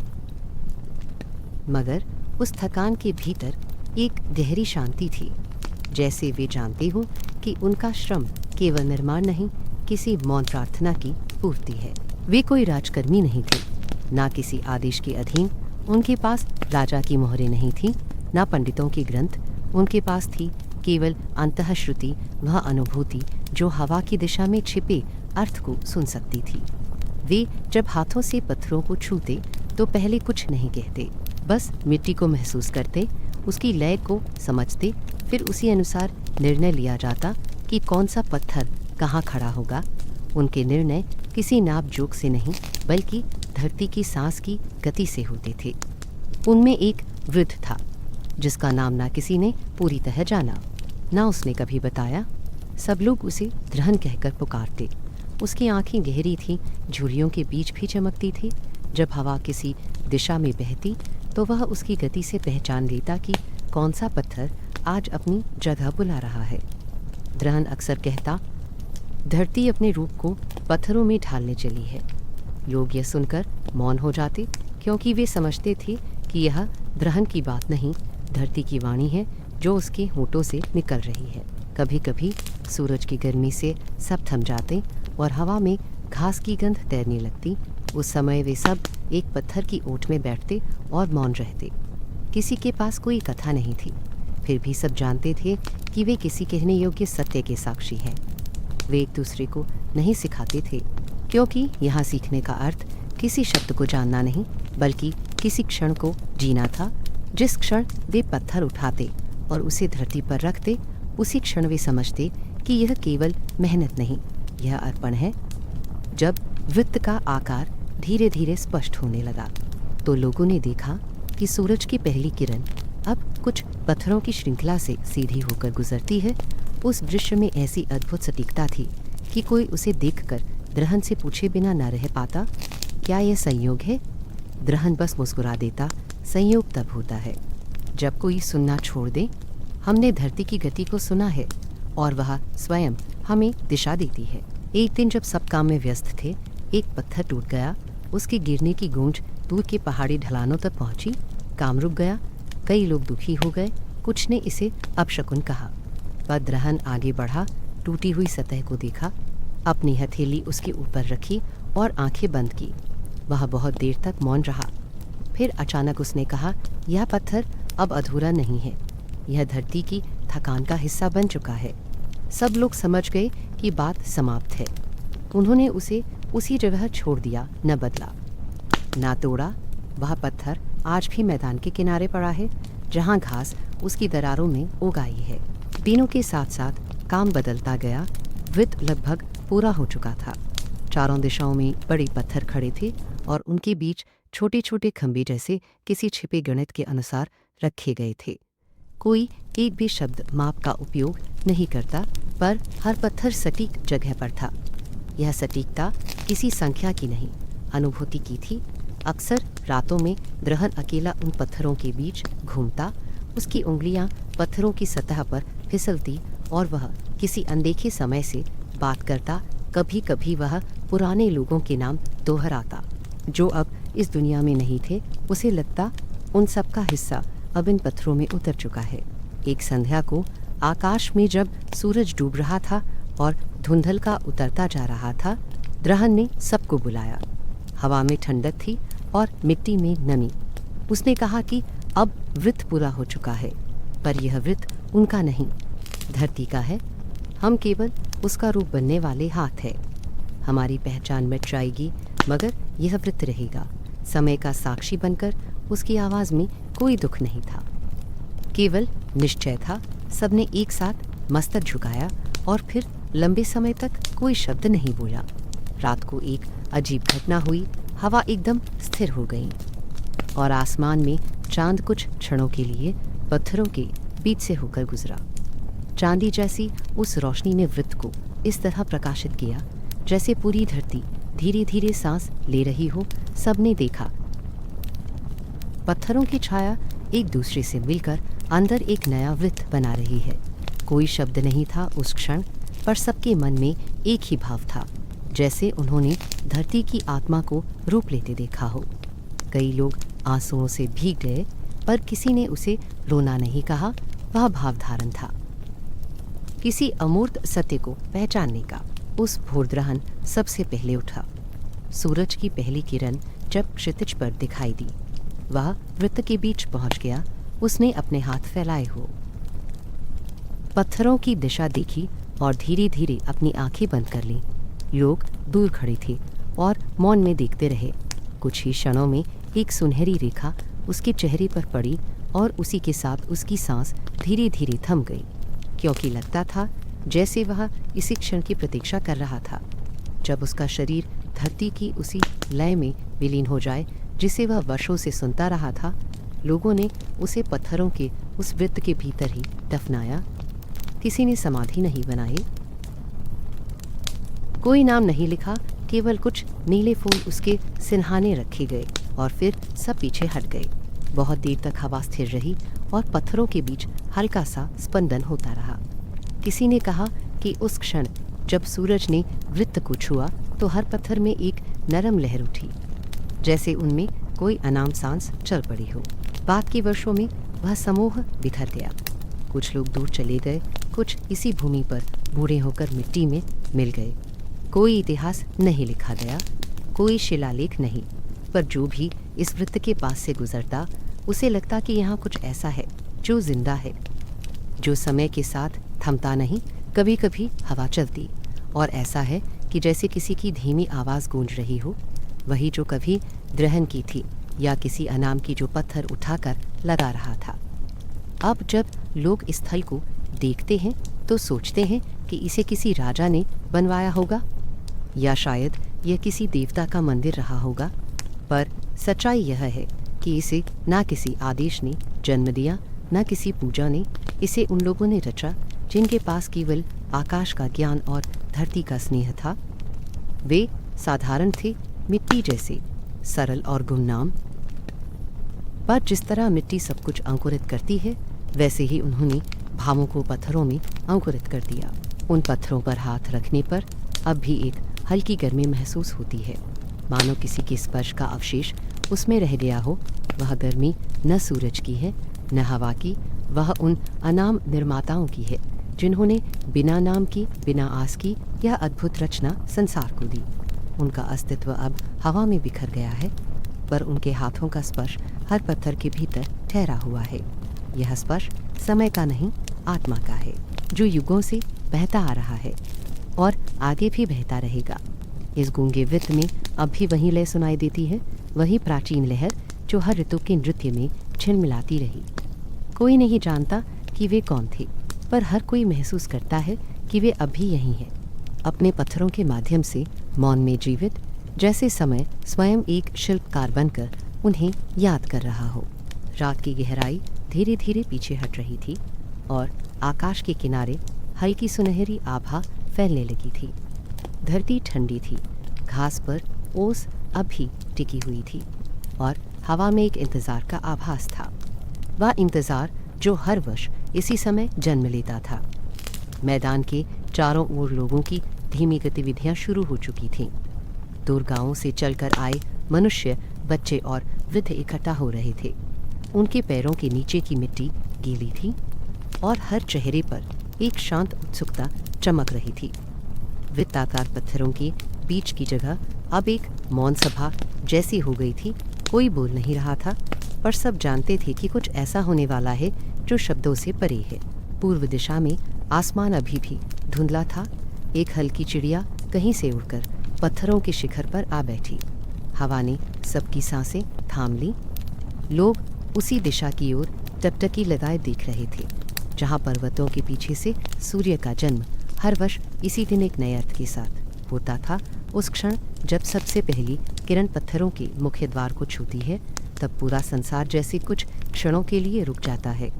मगर उस थकान के भीतर एक गहरी शांति थी, जैसे वे जानते हो कि उनका श्रम केवल निर्माण नहीं, किसी मौन प्रार्थना की पूर्ति है। वे कोई राजकर्मी नहीं थे, ना किसी आदेश के अधीन। उनके पास राजा की मोहरें नहीं थीं, ना पंडितों के ग्रंथ। उनके पास थी केवल अंतःश्रुति, वह अनुभूति जो हवा की दिशा में छिपे अर्थ को सुन सकती थी। वे जब हाथों से पत्थरों को छूते तो पहले कुछ नहीं कहते, बस मिट्टी को महसूस करते, उसकी लय को समझते, फिर उसी अनुसार निर्णय लिया जाता कि कौन सा पत्थर कहाँ खड़ा होगा। उनके निर्णय किसी नाप-जोख से नहीं बल्कि धरती की सांस की गति से होते थे। उनमें एक वृद्ध था जिसका नाम ना किसी ने पूरी तरह जाना, ना उसने कभी बताया। सब लोग उसे द्रहन कहकर पुकारते। उसकी आंखें गहरी थीं, झुर्रियों के बीच भी चमकती थी। जब हवा किसी दिशा में बहती तो वह उसकी गति से पहचान लेता कि कौन सा पत्थर आज अपनी जगह बुला रहा है। द्रहन अक्सर कहता, धरती अपने रूप को पत्थरों में ढालने चली है। लोग यह सुनकर मौन हो जाते क्योंकि वे समझते थे कि यह द्रहन की बात नहीं, धरती की वाणी है जो उसके होठों से निकल रही है। कभी कभी सूरज की गर्मी से सब थम जाते और हवा में घास की गंध तैरने लगती। उस समय वे सब एक पत्थर की ओट में बैठते और मौन रहते। किसी के पास कोई कथा नहीं थी, फिर भी सब जानते थे कि वे किसी कहने योग्य सत्य के साक्षी हैं। वे एक दूसरे को नहीं सिखाते थे क्योंकि यहाँ सीखने का अर्थ किसी शब्द को जानना नहीं बल्कि किसी क्षण को जीना था। जिस क्षण वे पत्थर उठाते और उसे धरती पर रखते, उसी क्षण वे समझते कि यह केवल मेहनत नहीं, यह अर्पण है। जब वृत्त का आकार धीरे धीरे स्पष्ट होने लगा तो लोगों ने देखा कि सूरज की पहली किरण अब कुछ पत्थरों की श्रृंखला से सीधी होकर गुजरती है। उस दृश्य में ऐसी अद्भुत सटीकता थी कि कोई उसे देखकर द्रहन से पूछे बिना न रह पाता, क्या यह संयोग है? द्रहन बस मुस्कुरा देता, संयोग तब होता है जब कोई सुनना छोड़ दे। हमने धरती की गति को सुना है और वह स्वयं हमें दिशा देती है। एक दिन जब सब काम में व्यस्त थे, एक पत्थर टूट गया। उसके गिरने की गूंज दूर के पहाड़ी ढलानों तक पहुंची। काम रुक गया। कई लोग दुखी हो गए। कुछ ने इसे अपशकुन कहा। पर द्रहन आगे बढ़ा, टूटी हुई सतह को देखा, अपनी हथेली उसके ऊपर रखी और आंखें बंद की। वह बहुत देर तक मौन रहा। फिर अचानक उसने कहा, यह पत्थर अब अधूरा नहीं है, यह धरती की थकान का हिस्सा बन चुका है। सब लोग समझ गए कि बात समाप्त है। उन्होंने उसे उसी जगह छोड़ दिया, न बदला, ना तोड़ा। वह पत्थर आज भी मैदान के किनारे पड़ा है जहाँ घास उसकी दरारों में उग आई है। दिनों के साथ साथ काम बदलता गया। वृत्त लगभग पूरा हो चुका था। चारों दिशाओं में बड़े पत्थर खड़े थे और उनके बीच छोटे छोटे खंभे जैसे किसी छिपे गणित के अनुसार रखे गए थे। कोई एक भी शब्द माप का उपयोग नहीं करता, पर हर पत्थर सटीक जगह पर था। यह सटीकता किसी संख्या की नहीं, अनुभूति की थी। अक्सर रातों में द्रहन अकेला उन पत्थरों के बीच घूमता। उसकी उंगलियां पत्थरों की सतह पर फिसलती और वह किसी अनदेखे समय से बात करता। कभी कभी वह पुराने लोगों के नाम दोहराता जो अब इस दुनिया में नहीं थे। उसे लगता उन सब का हिस्सा अब इन पत्थरों में उतर चुका है। एक संध्या को आकाश में जब सूरज डूब रहा था और धुंधल का उतरता जा रहा था, द्रहन ने सबको बुलाया। हवा में ठंडक थी और मिट्टी में नमी। उसने कहा कि अब वृत्त पूरा हो चुका है, पर यह वृत्त उनका नहीं, धरती का है। हम केवल उसका रूप बनने वाले हाथ हैं। हमारी पहचान मिट जाएगी मगर यह वृत्त रहेगा। समय का साक्षी बनकर उसकी आवाज़ में कोई दुख नहीं था, केवल निश्चय था। सबने एक साथ मस्तक झुकाया और फिर लंबे समय तक कोई शब्द नहीं बोला। रात को एक अजीब घटना हुई। हवा एकदम स्थिर हो गई और आसमान में चांद कुछ क्षणों के लिए पत्थरों के बीच से होकर गुजरा। चांदी जैसी उस रोशनी ने वृत्त को इस तरह प्रकाशित किया जैसे पूरी धरती धीरे धीरे सांस ले रही हो। सबने देखा पत्थरों की छाया एक दूसरे से मिलकर अंदर एक नया वृत्त बना रही है। कोई शब्द नहीं था उस क्षण, पर सबके मन में एक ही भाव था, जैसे उन्होंने धरती की आत्मा को रूप लेते देखा हो। कई लोग आंसुओं से भीग गए, पर किसी ने उसे रोना नहीं कहा। वह भावधारण था किसी अमूर्त सत्य को पहचानने का। उस भोर द्रहन सबसे पहले उठा। सूरज की पहली किरण जब क्षितिज पर दिखाई दी, वह वृत्त के बीच पहुंच गया। उसने अपने हाथ फैलाए हो पत्थरों की दिशा देखी और धीरे धीरे अपनी आंखें बंद कर लीं। लोग दूर खड़े थे और मौन में देखते रहे। कुछ ही क्षणों में एक सुनहरी रेखा उसके चेहरे पर पड़ी और उसी के साथ उसकी सांस धीरे धीरे थम गई, क्योंकि लगता था जैसे वह इसी क्षण की प्रतीक्षा कर रहा था। जब उसका शरीर धरती की उसी लय में विलीन हो जाए जिसे वह वर्षों से सुनता रहा था, लोगों ने उसे पत्थरों के उस वृत्त के भीतर ही दफनाया। किसी ने समाधि नहीं बनाई, कोई नाम नहीं लिखा, केवल कुछ नीले फूल उसके सिरहाने रखे गए और फिर सब पीछे हट गए। बहुत देर तक हवा स्थिर रही और पत्थरों के बीच हल्का सा स्पंदन होता रहा। किसी ने कहा कि उस क्षण जब सूरज ने वृत्त को छुआ तो हर पत्थर में एक नरम लहर उठी, जैसे उनमें कोई अनाम सांस चल पड़ी हो। बाद के वर्षों में वह समूह बिखर गया। कुछ लोग दूर चले गए, कुछ इसी भूमि पर बूढ़े होकर मिट्टी में मिल गए। कोई इतिहास नहीं लिखा गया, कोई शिलालेख नहीं, पर जो भी इस वृत्त के पास से गुजरता उसे लगता कि यहाँ कुछ ऐसा है जो जिंदा है, जो समय के साथ थमता नहीं। कभी कभी हवा चलती और ऐसा है कि जैसे किसी की धीमी आवाज़ गूंज रही हो, वही जो कभी द्रहन की थी या किसी अनाम की जो पत्थर उठाकर लगा रहा था। अब जब लोग इस स्थल को देखते हैं तो सोचते हैं कि इसे किसी राजा ने बनवाया होगा या शायद यह किसी देवता का मंदिर रहा होगा, पर सच्चाई यह है कि इसे ना किसी आदेश ने जन्म दिया, ना किसी पूजा ने। इसे उन लोगों ने रचा जिनके पास केवल आकाश का ज्ञान और धरती का स्नेह था। वे साधारण थे, मिट्टी जैसे, सरल और गुमनाम। पर जिस तरह मिट्टी सब कुछ अंकुरित करती है, वैसे ही उन्होंने भावों को पत्थरों में अंकुरित कर दिया। उन पत्थरों पर हाथ रखने पर अब भी एक हल्की गर्मी महसूस होती है, मानो किसी के स्पर्श का अवशेष उसमें रह गया हो। वह गर्मी न सूरज की है, न हवा की, वह उन अनाम निर्माताओं की है जिन्होंने बिना नाम की, बिना आस की यह अद्भुत रचना संसार को दी। उनका अस्तित्व अब हवा में बिखर गया है, पर उनके हाथों का स्पर्श हर पत्थर के भीतर ठहरा हुआ है। यह स्पर्श समय का नहीं, आत्मा का है, जो युगों से बहता आ रहा है और आगे भी बहता रहेगा। इस गूंगे वृत्त में अब भी वही लय सुनाई देती है, वही प्राचीन लहर जो हर ऋतु के नृत्य में झिलमिलाती रही। कोई नहीं जानता कि वे कौन थे, पर हर कोई महसूस करता है कि वे अभी यहीं हैं, अपने पत्थरों के माध्यम से मौन में जीवित, जैसे समय स्वयं एक शिल्पकार बनकर उन्हें याद कर रहा हो। रात की गहराई धीरे धीरे पीछे हट रही थी और आकाश के किनारे हल्की सुनहरी आभा फैलने लगी थी। धरती ठंडी थी, घास पर ओस अब भी टिकी हुई थी और हवा में एक इंतज़ार का आभास था। वह इंतज़ार जो हर वर्ष इसी समय जन्म लेता था। मैदान के चारों ओर लोगों की धीमी गतिविधियां शुरू हो चुकी थीं। दूर गांवों से चलकर आए मनुष्य, बच्चे और वृद्ध इकट्ठा हो रहे थे। उनके पैरों के नीचे की मिट्टी गीली थी और हर चेहरे पर एक शांत उत्सुकता चमक रही थी। वृत्ताकार पत्थरों के बीच की जगह अब एक मौन सभा जैसी हो गई थी। कोई बोल नहीं रहा था, पर सब जानते थे कि कुछ ऐसा होने वाला है जो शब्दों से परे है। पूर्व दिशा में आसमान अभी भी धुंधला था। एक हल्की चिड़िया कहीं से उड़कर पत्थरों के शिखर पर आ बैठी। हवा ने सबकी सांसें थाम ली। लोग उसी दिशा की ओर टकटकी लगाए देख रहे थे, जहाँ पर्वतों के पीछे से सूर्य का जन्म हर वर्ष इसी दिन एक नए अर्थ के साथ होता था। उस क्षण जब सबसे पहली किरण पत्थरों के मुख्य द्वार को छूती है, तब पूरा संसार जैसे कुछ क्षणों के लिए रुक जाता है।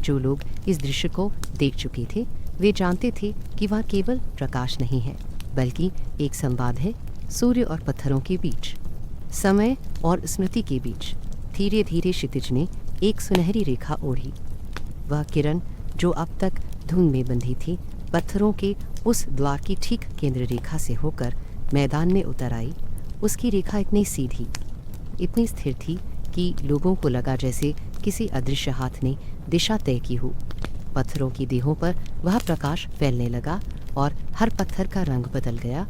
जो लोग इस दृश्य को देख चुके थे, वे जानते थे कि वह केवल प्रकाश नहीं है, बल्कि एक संवाद है सूर्य और पत्थरों के बीच, समय और स्मृति के बीच। धीरे धीरे क्षितिज ने एक सुनहरी रेखा ओढ़ी। वह किरण जो अब तक धुंध में बंधी थी, पत्थरों के उस द्वार की ठीक केंद्र रेखा से होकर मैदान में उतर आई। उसकी रेखा इतनी सीधी, इतनी स्थिर थी कि लोगों को लगा जैसे किसी अदृश्य हाथ ने दिशा तय की हो। पत्थरों की देहों पर वह प्रकाश फैलने लगा और हर पत्थर का रंग बदल गया।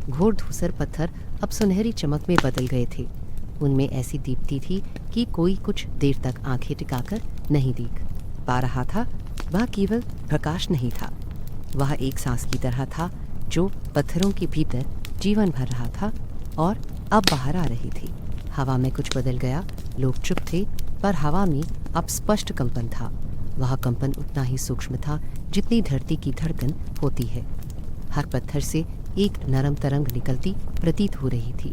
घोर धूसर पत्थर अब सुनहरी चमक में बदल गए थे। उनमें ऐसी दीप्ति थी कि कोई कुछ देर तक आंखें टिकाकर नहीं देख पा रहा था। वह केवल प्रकाश नहीं था, वह एक सांस की तरह था जो पत्थरों के भीतर जीवन भर रहा था और अब बाहर आ रही थी। हवा में कुछ बदल गया। लोग चुप थे, पर हवा में अब स्पष्ट कंपन था। वह कंपन उतना ही सूक्ष्म था जितनी धरती की धड़कन होती है। हर पत्थर से एक नरम तरंग निकलती प्रतीत हो रही थी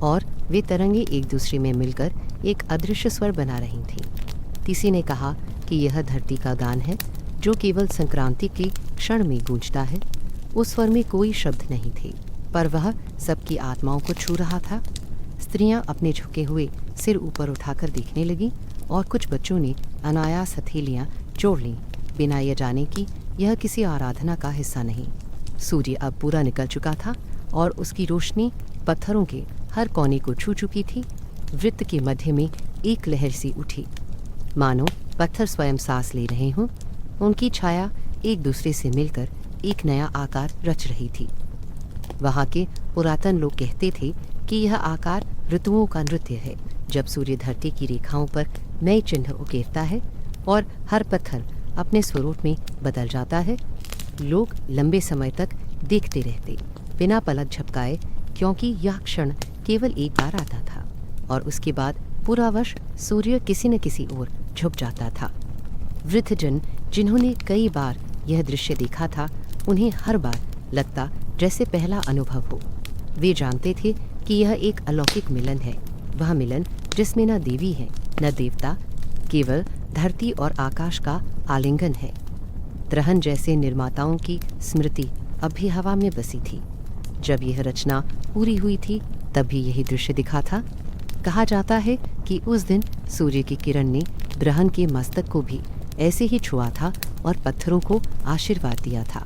और वे तरंगे एक दूसरे में मिलकर एक अदृश्य स्वर बना रही थीं। किसी ने कहा कि यह धरती का गान है जो केवल संक्रांति के क्षण में गूंजता है। उस स्वर में कोई शब्द नहीं थे, पर वह सबकी आत्माओं को छू रहा था। स्त्रियां अपने झुके हुए सिर ऊपर उठाकर देखने लगीं और कुछ बच्चों ने अनायास हथेलियां जोड़ लीं, बिना यह जाने कि यह किसी आराधना का हिस्सा नहीं। सूर्य अब पूरा निकल चुका था और उसकी रोशनी पत्थरों के हर कोने को छू चुकी थी। वृत्त के मध्य में एक लहर सी उठी, मानो पत्थर स्वयं सांस ले रहे हों। उनकी छाया एक दूसरे से मिलकर एक नया आकार रच रही थी। वहाँ के पुरातन लोग कहते थे कि यह आकार ऋतुओं का नृत्य है। जब सूर्य धरती की रेखाओं पर नए चिन्ह उकेरता है और हर पत्थर अपने स्वरूप में बदल जाता है, लोग लंबे समय तक देखते रहते, बिना पलक झपकाए, क्योंकि यह क्षण केवल एक बार आता था और उसके बाद पूरा वर्ष सूर्य किसी न किसी ओर झुक जाता था। वृद्धजन जिन्होंने कई बार यह दृश्य देखा था, उन्हें हर बार लगता जैसे पहला अनुभव हो। वे जानते थे कि यह एक अलौकिक मिलन है, वह मिलन जिसमें न देवी है न देवता, केवल धरती और आकाश का आलिंगन है। त्रहन जैसे निर्माताओं की स्मृति अब भी हवा में बसी थी। जब यह रचना पूरी हुई थी तब भी यही दृश्य दिखा था। कहा जाता है कि उस दिन सूर्य की किरण ने ग्रहण के मस्तक को भी ऐसे ही छुआ था और पत्थरों को आशीर्वाद दिया था।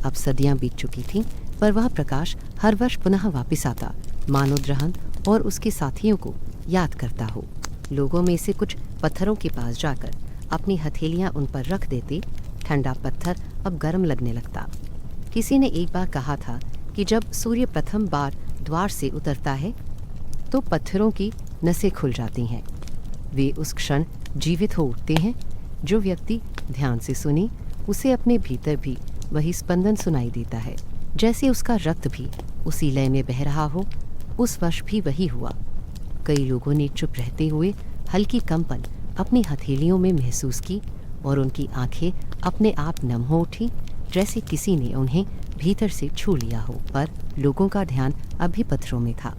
अब सदियां बीत चुकी थीं, पर वह प्रकाश हर वर्ष पुनः वापस आता, मानो ग्रहण और उसके साथियों को याद करता हो। लोगों में से कुछ पत्थरों के पास जाकर अपनी हथेलियां उन पर रख देते। ठंडा पत्थर अब गर्म लगने लगता। किसी ने एक बार कहा था कि जब सूर्य प्रथम बार द्वार से उतरता है तो पत्थरों की नसें खुल जाती हैं। वे उस क्षण जीवित हो उठते हैं। जो व्यक्ति ध्यान से सुने, उसे अपने भीतर भी वही स्पंदन सुनाई देता है, जैसे उसका रक्त भी उसी लय में बह रहा हो। उस वर्ष भी वही हुआ। कई लोगों ने चुप रहते हुए हल्की कंपन अपनी हथेलियों में महसूस की और उनकी आंखें अपने आप नम हो उठी, जैसे किसी ने उन्हें भीतर से छू लिया हो। पर लोगों का ध्यान अभी पत्थरों में था।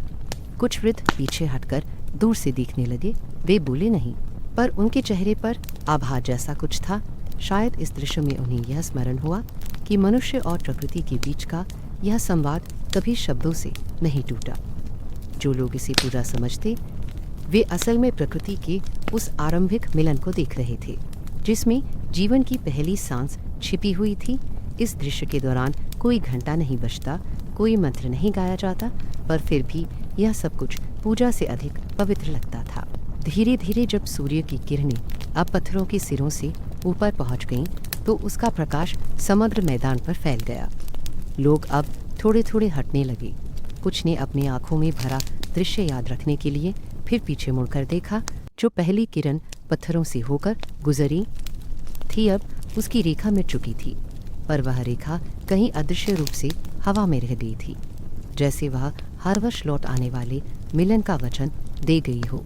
कुछ वृद्ध पीछे हटकर दूर से देखने लगे। वे बोले नहीं, पर उनके चेहरे पर आभास जैसा कुछ था। शायद इस दृश्य में उन्हें यह स्मरण हुआ कि मनुष्य और प्रकृति के बीच का यह संवाद कभी शब्दों से नहीं टूटा। जो लोग इसे पूरा समझते, वे असल में प्रकृति के उस आरंभिक मिलन को देख रहे थे, जिसमें जीवन की पहली सांस छिपी हुई थी। इस दृश्य के दौरान कोई घंटा नहीं बजता, कोई मंत्र नहीं गाया जाता, पर फिर भी यह सब कुछ पूजा से अधिक पवित्र लगता था। धीरे धीरे जब सूर्य की किरणें अब पत्थरों के सिरों से ऊपर पहुंच गईं, तो उसका प्रकाश समग्र मैदान पर फैल गया। लोग अब थोड़े थोड़े हटने लगे। कुछ ने अपनी आंखों में भरा दृश्य याद रखने के लिए फिर पीछे मुड़कर देखा। जो पहली किरण पत्थरों से होकर गुजरी थी, अब उसकी रेखा मिट चुकी थी, पर वह रेखा कहीं अदृश्य रूप से हवा में रह गई थी, जैसे वह हर वर्ष लौट आने वाले मिलन का वचन दे गई हो।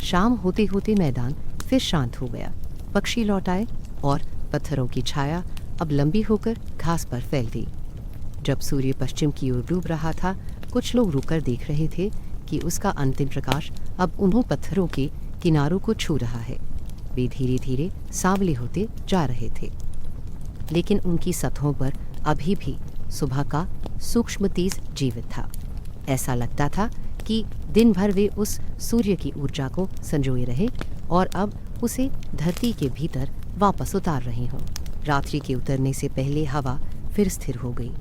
शाम होते होते मैदान फिर शांत हो गया। पक्षी लौट आए और पत्थरों की छाया अब लंबी होकर घास पर फैल गई। जब सूर्य पश्चिम की ओर डूब रहा था, कुछ लोग रुककर देख रहे थे कि उसका अंतिम प्रकाश अब उन्हों पत्थरों के किनारों को छू रहा है। वे धीरे धीरे सांवले होते जा रहे थे, लेकिन उनकी सतहों पर अभी भी सुबह का सूक्ष्म तेज जीवित था। ऐसा लगता था कि दिन भर वे उस सूर्य की ऊर्जा को संजोए रहे और अब उसे धरती के भीतर वापस उतार रहे हों। रात्रि के उतरने से पहले हवा फिर स्थिर हो गई।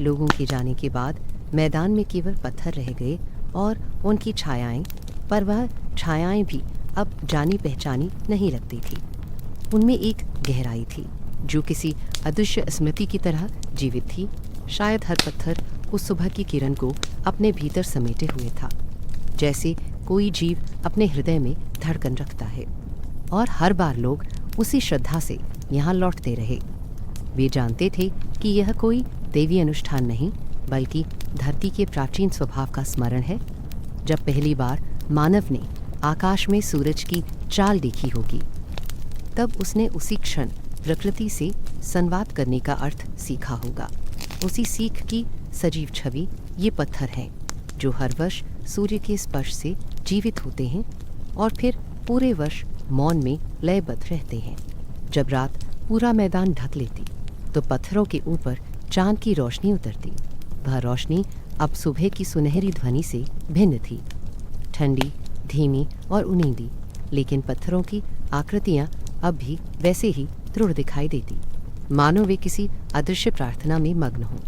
लोगों के जाने के बाद मैदान में केवल पत्थर रह गए और उनकी छायाएं, पर वह छायाएं भी अब जानी पहचानी नहीं लगती थी। उनमें एक गहराई थी जो किसी अदृश्य स्मृति की तरह जीवित थी। शायद हर पत्थर उस सुबह की किरण को अपने भीतर समेटे हुए था, जैसे कोई जीव अपने हृदय में धड़कन रखता है। और हर बार लोग उसी श्रद्धा से यहाँ लौटते रहे। वे जानते थे कि यह कोई देवी अनुष्ठान नहीं, बल्कि धरती के प्राचीन स्वभाव का स्मरण है। जब पहली बार मानव ने आकाश में सूरज की चाल देखी होगी, तब उसने उसी क्षण प्रकृति से संवाद करने का अर्थ सीखा होगा। उसी सीख की सजीव छवि ये पत्थर हैं जो हर वर्ष सूर्य के स्पर्श से जीवित होते हैं और फिर पूरे वर्ष मौन में लयबद्ध रहते हैं। जब रात पूरा मैदान ढक लेती तो पत्थरों के ऊपर चांद की रोशनी उतरती। वह रोशनी अब सुबह की सुनहरी ध्वनि से भिन्न थी, ठंडी, धीमी और उनींदी, लेकिन पत्थरों की आकृतियां अब भी वैसे ही दृढ़ दिखाई देती, मानो वे किसी अदृश्य प्रार्थना में मग्न हों।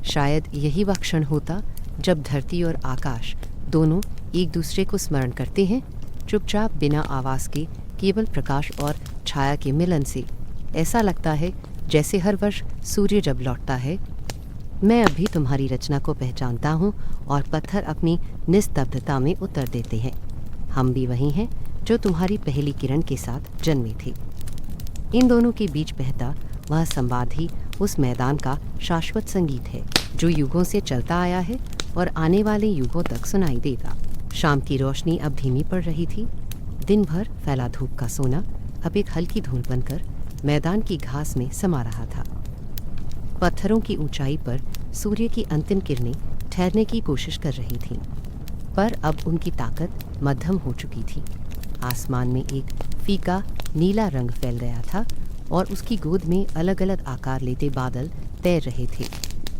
शायद यही वह क्षण होता जब धरती और आकाश दोनों एक दूसरे को स्मरण करते हैं, चुपचाप बिना आवाज़ के, केवल प्रकाश और छाया के मिलन से। ऐसा लगता है जैसे हर वर्ष सूर्य जब लौटता है, मैं अभी तुम्हारी रचना को पहचानता हूँ और पत्थर अपनी निस्तब्धता में उतर देते हैं। हम भी वही हैं जो तुम्हारी पहली किरण के साथ जन्मे थे। इन दोनों के बीच बहता वह संवाद ही उस मैदान का शाश्वत संगीत है जो युगों से चलता आया है और आने वाले युगों तक सुनाई देगा। शाम की रोशनी अब धीमी पड़ रही थी। दिन भर फैला धूप का सोना अब एक हल्की धुंध बनकर मैदान की घास में समा रहा था। पत्थरों की ऊंचाई पर सूर्य की अंतिम किरणें ठहरने की कोशिश कर रही थीं, पर अब उनकी ताकत मध्यम हो चुकी थी। आसमान में एक फीका नीला रंग फैल गया था और उसकी गोद में अलग अलग आकार लेते बादल तैर रहे थे।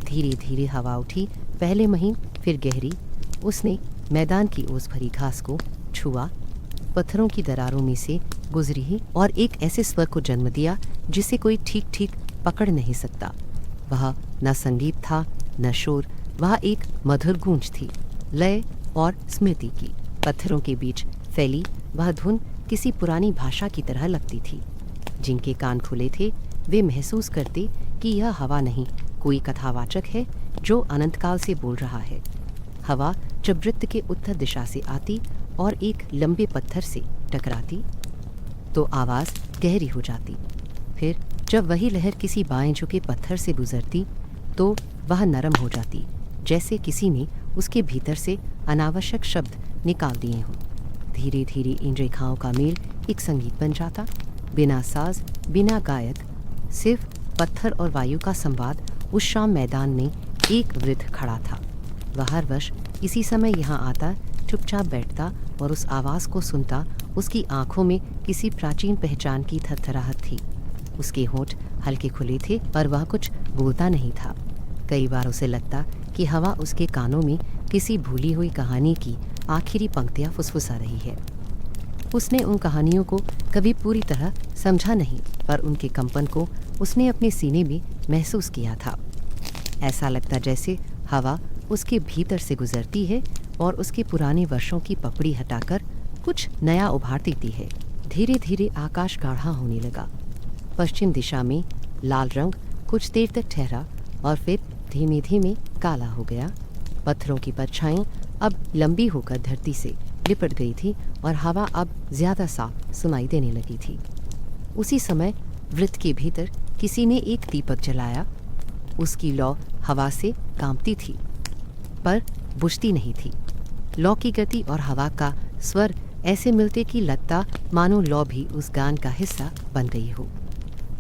धीरे धीरे हवा उठी, पहले महीन फिर गहरी। उसने मैदान की ओस भरी घास को छुआ, पत्थरों की दरारों में से गुजरी और एक ऐसे स्वर को जन्म दिया जिसे कोई ठीक ठीक पकड़ नहीं सकता। वह न संगीत था न शोर, वह एक मधुर गूंज थी, लय और स्मृति की। पत्थरों के बीच फैली वह धुन किसी पुरानी भाषा की तरह लगती थी। जिनके कान खुले थे वे महसूस करते कि यह हवा नहीं, कोई कथावाचक है जो अनंतकाल से बोल रहा है। हवा जब वृत्त के उत्तर दिशा से आती और एक लंबे पत्थर से टकराती तो आवाज़ गहरी हो जाती। फिर जब वही लहर किसी बाएं झुके पत्थर से गुजरती तो वह नरम हो जाती, जैसे किसी ने उसके भीतर से अनावश्यक शब्द निकाल दिए हों। धीरे धीरे इन रेखाओं का मेल एक संगीत बन जाता, बिना साज, बिना गायक, सिर्फ पत्थर और वायु का संवाद। उस शाम मैदान में एक वृद्ध खड़ा था। वह हर वर्ष इसी समय यहाँ आता, चुपचाप बैठता और उस आवाज़ को सुनता। उसकी आंखों में किसी प्राचीन पहचान की थरथराहट थी। उसके होंठ हल्के खुले थे पर वह कुछ बोलता नहीं था। कई बार उसे लगता कि हवा उसके कानों में किसी भूली हुई कहानी की आखिरी पंक्तियाँ फुसफुसा रही है। उसने उन कहानियों को कभी पूरी तरह समझा नहीं, पर उनके कंपन को उसने अपने सीने में महसूस किया था। ऐसा लगता जैसे हवा उसके भीतर से गुजरती है और उसके पुराने वर्षों की पपड़ी हटाकर कुछ नया उभार देती है। धीरे धीरे आकाश गाढ़ा होने लगा। पश्चिम दिशा में लाल रंग कुछ देर तक ठहरा और फिर धीमे धीमे काला हो गया। पत्थरों की परछाई अब लंबी होकर धरती से लिपट गई थी और हवा अब ज्यादा साफ सुनाई देने लगी थी। उसी समय वृत्त के भीतर किसी ने एक दीपक जलाया। उसकी लौ हवा से कांपती थी पर बुझती नहीं थी। लौ की गति और हवा का स्वर ऐसे मिलते कि लगता मानो लौ भी उस गान का हिस्सा बन गई हो।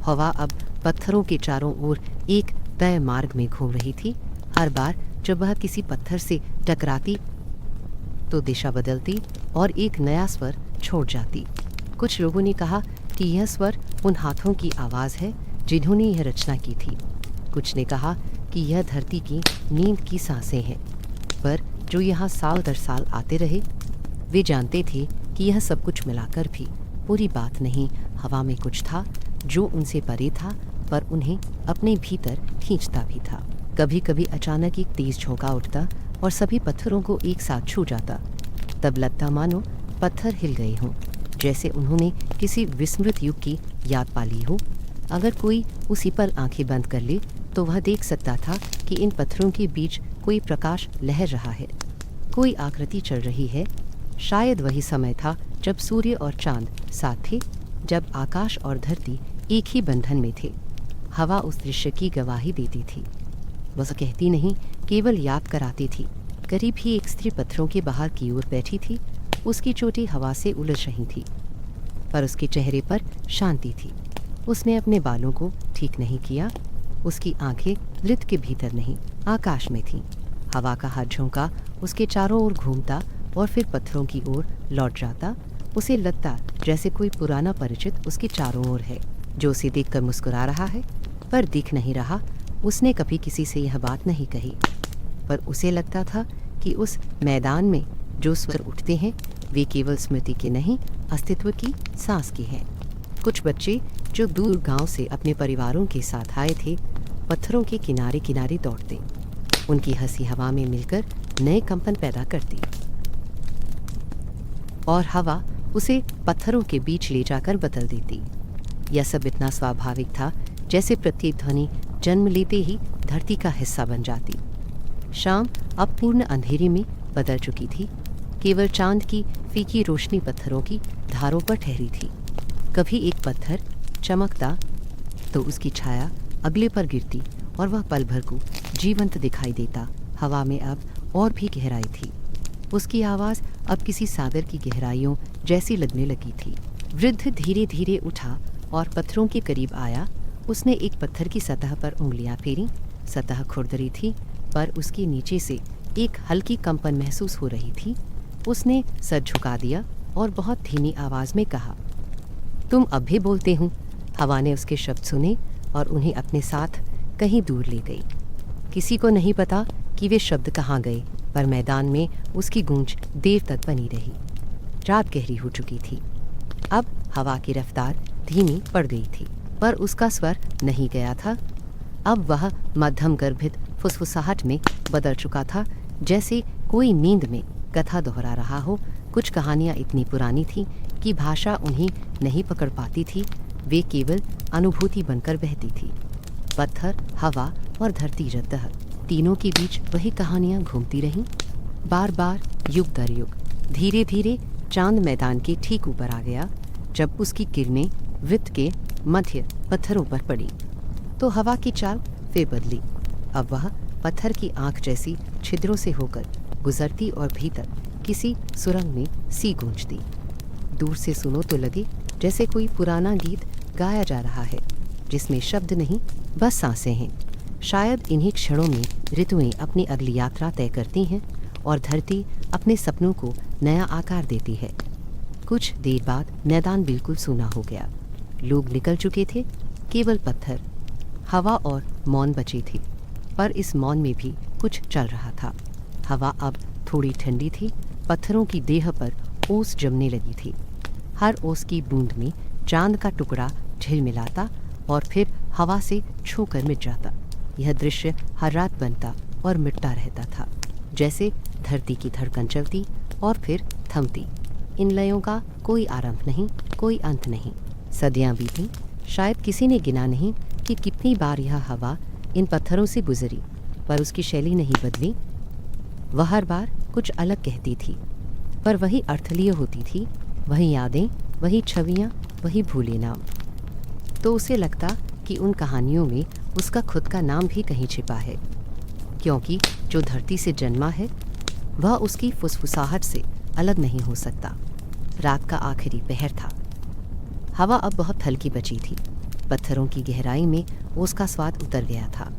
हवा अब पत्थरों के चारों ओर एक तय मार्ग में घूम रही थी। हर बार जब वह किसी पत्थर से टकराती तो दिशा बदलती और एक नया स्वर छोड़ जाती। कुछ लोगों ने कहा कि यह स्वर उन हाथों की आवाज़ है जिन्होंने यह रचना की थी। कुछ ने कहा कि यह धरती की नींद की सांसें हैं। पर जो यहाँ साल दर साल आते रहे वे जानते थे कि यह सब कुछ मिलाकर भी पूरी बात नहीं। हवा में कुछ था जो उनसे परे था पर उन्हें अपने भीतर खींचता भी था। कभी कभी अचानक एक तेज झोंका उठता और सभी पत्थरों को एक साथ छू जाता। तब लगता मानो पत्थर हिल गए हों, जैसे उन्होंने किसी विस्मृत युग की याद पा ली हो। अगर कोई उसी पर आंखें बंद कर ले तो वह देख सकता था कि इन पत्थरों के बीच कोई प्रकाश लहर रहा है, कोई आकृति चल रही है। शायद वही समय था जब सूर्य और चांद साथ थे, जब आकाश और धरती एक ही बंधन में थे। हवा उस दृश्य की गवाही देती थी। वह कहती नहीं, केवल याद कराती थी। करीब ही एक स्त्री पत्थरों के बाहर की ओर बैठी थी। उसकी चोटी हवा से उलझ रही थी पर उसके चेहरे पर शांति थी। उसने अपने बालों को ठीक नहीं किया। उसकी आंखें वृत्त के भीतर नहीं, आकाश में थीं। हवा का हाथ झोंका उसके चारों ओर घूमता और फिर पत्थरों की ओर लौट जाता। उसे लगता जैसे कोई पुराना परिचित उसके चारों ओर है, जो उसे देखकर मुस्कुरा रहा है, पर दिख नहीं रहा। उसने कभी किसी से यह बात नहीं कही, पर उसे लगता था कि उस मैदान में जो स्वर उठते हैं वे केवल स्मृति के नहीं, अस्तित्व की सांस की हैं। कुछ बच्चे जो दूर गांव से अपने परिवारों के साथ आए थे, पत्थरों के किनारे किनारे दौड़ते। उनकी हंसी हवा में मिलकर नए कंपन पैदा करती और हवा उसे पत्थरों के बीच ले जाकर बदल देती। यह सब इतना स्वाभाविक था जैसे प्रत्येक ध्वनि जन्म लेते ही धरती का हिस्सा बन जाती। शाम अब पूर्ण अंधेरे में बदल चुकी थी। केवल चांद की फीकी रोशनी पत्थरों की धारों पर ठहरी थी। कभी एक पत्थर चमकता तो उसकी छाया अगले पर गिरती और वह पल भर को जीवंत दिखाई देता। हवा में अब और भी गहराई थी। उसकी आवाज़ अब किसी सागर की गहराइयों जैसी लगने लगी थी। वृद्ध धीरे धीरे उठा और पत्थरों के करीब आया। उसने एक पत्थर की सतह पर उंगलियां फेरी। सतह खुरदरी थी, पर उसके नीचे से एक हल्की कंपन महसूस हो रही थी। उसने सर झुका दिया और बहुत धीमी आवाज़ में कहा, तुम अब भी बोलते हो। हवा ने उसके शब्द सुने और उन्हें अपने साथ कहीं दूर ले गई। किसी को नहीं पता कि वे शब्द कहाँ गए, पर मैदान में उसकी गूंज देर तक बनी रही। रात गहरी हो चुकी थी। अब हवा की रफ्तार धीमी पड़ गई थी, पर उसका स्वर नहीं गया था। अब वह मध्यम गर्भित फुसफुसाहट में बदल चुका था, जैसे कोई नींद में कथा दोहरा रहा हो। कुछ कहानियाँ इतनी पुरानी थीं कि भाषा उन्हें नहीं पकड़ पाती थी। वे केवल अनुभूति बनकर बहती थी। पत्थर, हवा और धरती रद्दह, तीनों के बीच वही कहानियाँ घूमती रहीं, बार बार, युग दर युग। धीरे धीरे चांद मैदान के ठीक ऊपर आ गया। जब उसकी किरणें वृत्त के मध्य पत्थरों पर पड़ी तो हवा की चाल फिर बदली। अब वह पत्थर की आंख जैसी छिद्रों से होकर गुजरती और भीतर किसी सुरंग में सी गूंजती। दूर से सुनो तो लगे जैसे कोई पुराना गीत गाया जा रहा है, जिसमें शब्द नहीं, बस सांसें हैं। शायद इन्हीं क्षणों में ऋतुएं अपनी अगली यात्रा तय करती हैं और धरती अपने सपनों को नया आकार देती है। कुछ देर बाद मैदान बिल्कुल सूना हो गया। लोग निकल चुके थे, केवल पत्थर, हवा और मौन बची थी। पर इस मौन में भी कुछ चल रहा था। हवा अब थोड़ी ठंडी थी। पत्थरों की देह पर ओस जमने लगी थी। हर ओस की बूंद में चांद का टुकड़ा झिलमिलाता और फिर हवा से छूकर मिट जाता। यह दृश्य हर रात बनता और मिटता रहता था, जैसे धरती की धड़कन चलती और फिर थमती। इन लयों का कोई आरंभ नहीं, कोई अंत नहीं। सदियां बीती। शायद किसी ने गिना नहीं कि कितनी बार यह हवा इन पत्थरों से गुजरी, पर उसकी शैली नहीं बदली। वह हर बार कुछ अलग कहती थी, पर वही अर्थलीय होती थी। वही यादें, वही छवियाँ, वही भूले नाम। तो उसे लगता कि उन कहानियों में उसका खुद का नाम भी कहीं छिपा है, क्योंकि जो धरती से जन्मा है वह उसकी फुसफुसाहट से अलग नहीं हो सकता। रात का आखिरी पहर था। हवा अब बहुत हल्की बची थी। पत्थरों की गहराई में उसका स्वाद उतर गया था।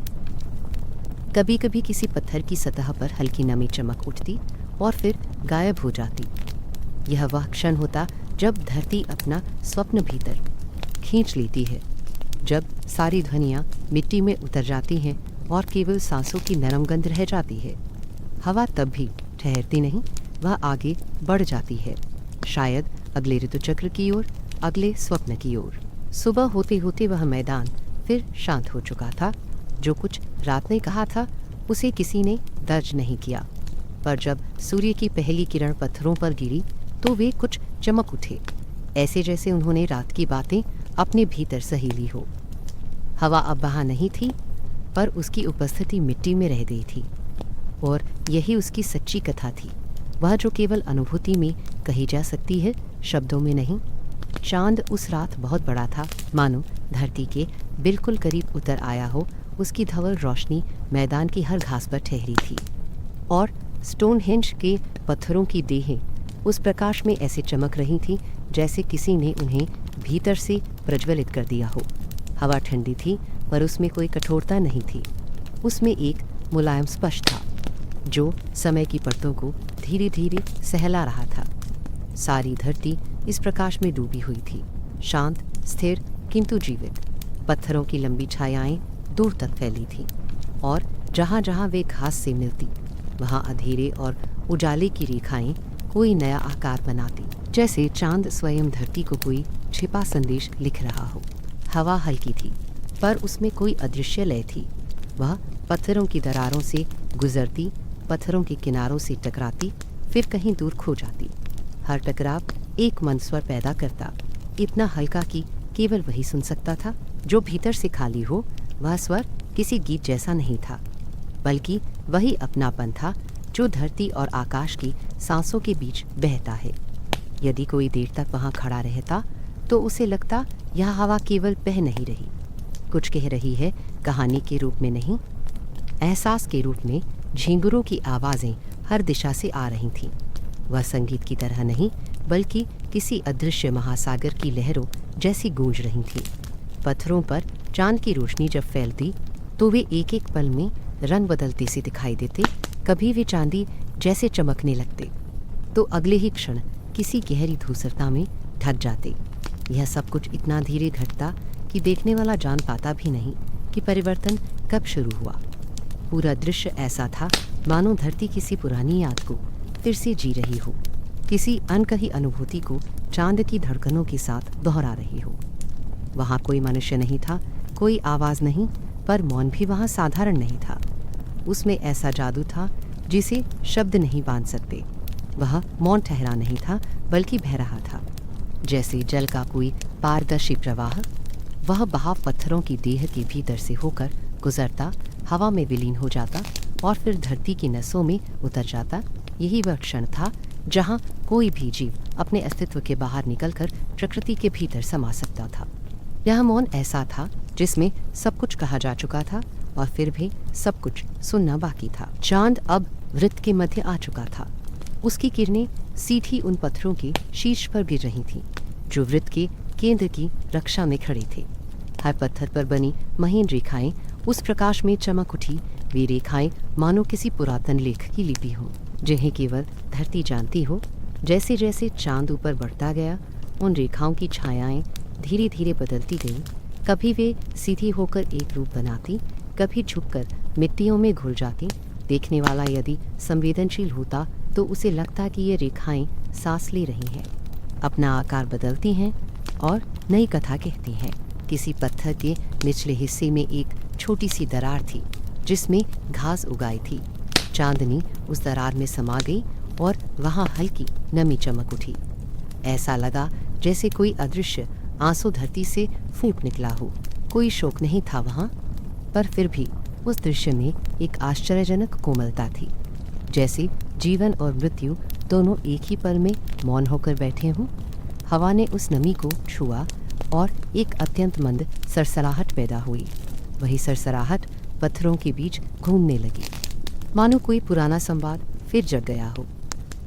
कभी कभी किसी पत्थर की सतह पर हल्की नमी चमक उठती और फिर गायब हो जाती। यह वह क्षण होता जब धरती अपना स्वप्न भीतर खींच लेती है, जब सारी ध्वनियाँ मिट्टी में उतर जाती हैं और केवल सांसों की नरम गंध रह जाती है। हवा तब भी ठहरती नहीं, वह आगे बढ़ जाती है, शायद अगले ऋतुचक्र की ओर, अगले स्वप्न की ओर। सुबह होते होते वह मैदान फिर शांत हो चुका था। जो कुछ रात ने कहा था उसे किसी ने दर्ज नहीं किया, पर जब सूर्य की पहली किरण पत्थरों पर गिरी तो वे कुछ चमक उठे, ऐसे जैसे उन्होंने रात की बातें अपने भीतर सही ली हो। हवा अब वहाँ नहीं थी, पर उसकी उपस्थिति मिट्टी में रह गई थी, और यही उसकी सच्ची कथा थी, वह जो केवल अनुभूति में कही जा सकती है, शब्दों में नहीं। चांद उस रात बहुत बड़ा था, मानो धरती के बिल्कुल करीब उतर आया हो। उसकी धवल रोशनी मैदान की हर घास पर ठहरी थी, और स्टोनहेंज के पत्थरों की देहें उस प्रकाश में ऐसे चमक रही थीं जैसे किसी ने उन्हें भीतर से प्रज्वलित कर दिया हो। हवा ठंडी थी, पर उसमें कोई कठोरता नहीं थी। उसमें एक मुलायम स्पर्श था जो समय की परतों को धीरे धीरे सहला रहा था। सारी धरती इस प्रकाश में डूबी हुई थी, शांत, स्थिर किंतु जीवित। पत्थरों की लंबी छायाएं दूर तक फैली थीं और जहाँ जहाँ वे घास से मिलती वहाँ अंधेरे और उजाले की रेखाएं कोई नया आकार बनाती, जैसे चांद स्वयं धरती को कोई छिपा संदेश लिख रहा हो। हवा हल्की थी पर उसमें कोई अदृश्य लय थी। वह पत्थरों की दरारों से गुजरती, पत्थरों के किनारों से टकराती, फिर कहीं दूर खो जाती। हर टकराव एक मन स्वर पैदा करता, इतना हल्का कि केवल वही सुन सकता था जो भीतर से खाली हो। वह स्वर किसी गीत जैसा नहीं था, बल्कि वही अपनापन था जो धरती और आकाश की सांसों के बीच बहता है। यदि कोई देर तक वहाँ खड़ा रहता तो उसे लगता यह हवा केवल बह नहीं रही, कुछ कह रही है, कहानी के रूप में नहीं, एहसास के रूप में। झींगुरों की आवाज़ें हर दिशा से आ रही थीं। वह संगीत की तरह नहीं, बल्कि किसी अदृश्य महासागर की लहरों जैसी गूंज रही थीं। पत्थरों पर चांद की रोशनी जब फैलती तो वे एक एक पल में रंग बदलते से दिखाई देते। कभी वे चांदी जैसे चमकने लगते तो अगले ही क्षण किसी गहरी धूसरता में ढक जाते। यह सब कुछ इतना धीरे घटता कि देखने वाला जान पाता भी नहीं कि परिवर्तन कब शुरू हुआ। पूरा दृश्य ऐसा था मानो धरती किसी पुरानी याद को फिर से जी रही हो, किसी अनकही अनुभूति को चांद की धड़कनों के साथ दोहरा रही हो। वहाँ कोई मनुष्य नहीं था, कोई आवाज़ नहीं, पर मौन भी वहाँ साधारण नहीं था। उसमें ऐसा जादू था जिसे शब्द नहीं बांध सकते। वह मौन ठहरा नहीं था, बल्कि बह रहा था, जैसे जल का कोई पारदर्शी प्रवाह। वह बहाव पत्थरों की देह के भीतर से होकर गुजरता, हवा में विलीन हो जाता और फिर धरती की नसों में उतर जाता। यही वह क्षण था जहाँ कोई भी जीव अपने अस्तित्व के बाहर निकलकर प्रकृति के भीतर समा सकता था। यह मौन ऐसा था जिसमें सब कुछ कहा जा चुका था और फिर भी सब कुछ सुनना बाकी था। चांद अब वृत्त के मध्य आ चुका था। उसकी किरणें सीधी उन पत्थरों के शीर्ष पर गिर रही थीं जो वृत्त के केंद्र की रक्षा में खड़े थे। हर पत्थर पर बनी महीन रेखाएं उस प्रकाश में चमक उठी। वे रेखाएं मानो किसी पुरातन लेख की लिपि हों, जिन्हें केवल धरती जानती हो। जैसे जैसे चांद ऊपर बढ़ता गया, उन रेखाओं की छायाएं धीरे धीरे बदलती गईं। कभी वे सीधी होकर एक रूप बनाती, कभी झुककर मिट्टियों में घुल जाती। देखने वाला यदि संवेदनशील होता तो उसे लगता कि ये रेखाएं सांस ले रही हैं, अपना आकार बदलती हैं और नई कथा कहती हैं। किसी पत्थर के निचले हिस्से में एक छोटी सी दरार थी जिसमें घास उगाई थी। चांदनी उस दरार में समा गई और वहाँ हल्की नमी चमक उठी। ऐसा लगा जैसे कोई अदृश्य आंसू धरती से फूट निकला हो। कोई शोक नहीं था वहाँ, पर फिर भी उस दृश्य में एक आश्चर्यजनक कोमलता थी, जैसे जीवन और मृत्यु दोनों एक ही पल में मौन होकर बैठे हों। हवा ने उस नमी को छुआ और एक अत्यंत मंद सरसराहट पैदा हुई। वही सरसराहट पत्थरों के बीच घूमने लगी, मानो कोई पुराना संवाद फिर जग गया हो।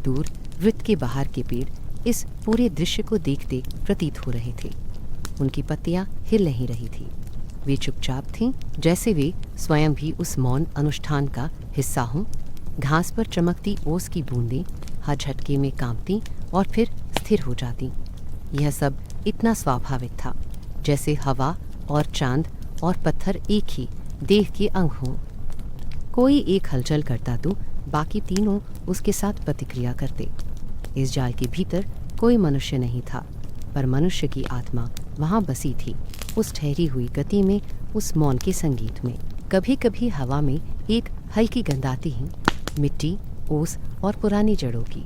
दूर वृत्त के बाहर के पेड़ इस पूरे दृश्य को देखते प्रतीत हो रहे थे। उनकी पत्तियां हिल नहीं रही थी, वे चुपचाप थीं, जैसे वे स्वयं भी उस मौन अनुष्ठान का हिस्सा हों। घास पर चमकती ओस की बूंदें हर झटके में कांपती और फिर स्थिर हो जाती। यह सब इतना स्वाभाविक था जैसे हवा और चांद और पत्थर एक ही देह के अंग हों। कोई एक हलचल करता तो बाकी तीनों उसके साथ प्रतिक्रिया करते। इस जाल के भीतर कोई मनुष्य नहीं था, पर मनुष्य की आत्मा वहाँ बसी थी, उस ठहरी हुई गति में, उस मौन के संगीत में। कभी कभी हवा में एक हल्की गंध आती ही, मिट्टी, ओस और पुरानी जड़ों की।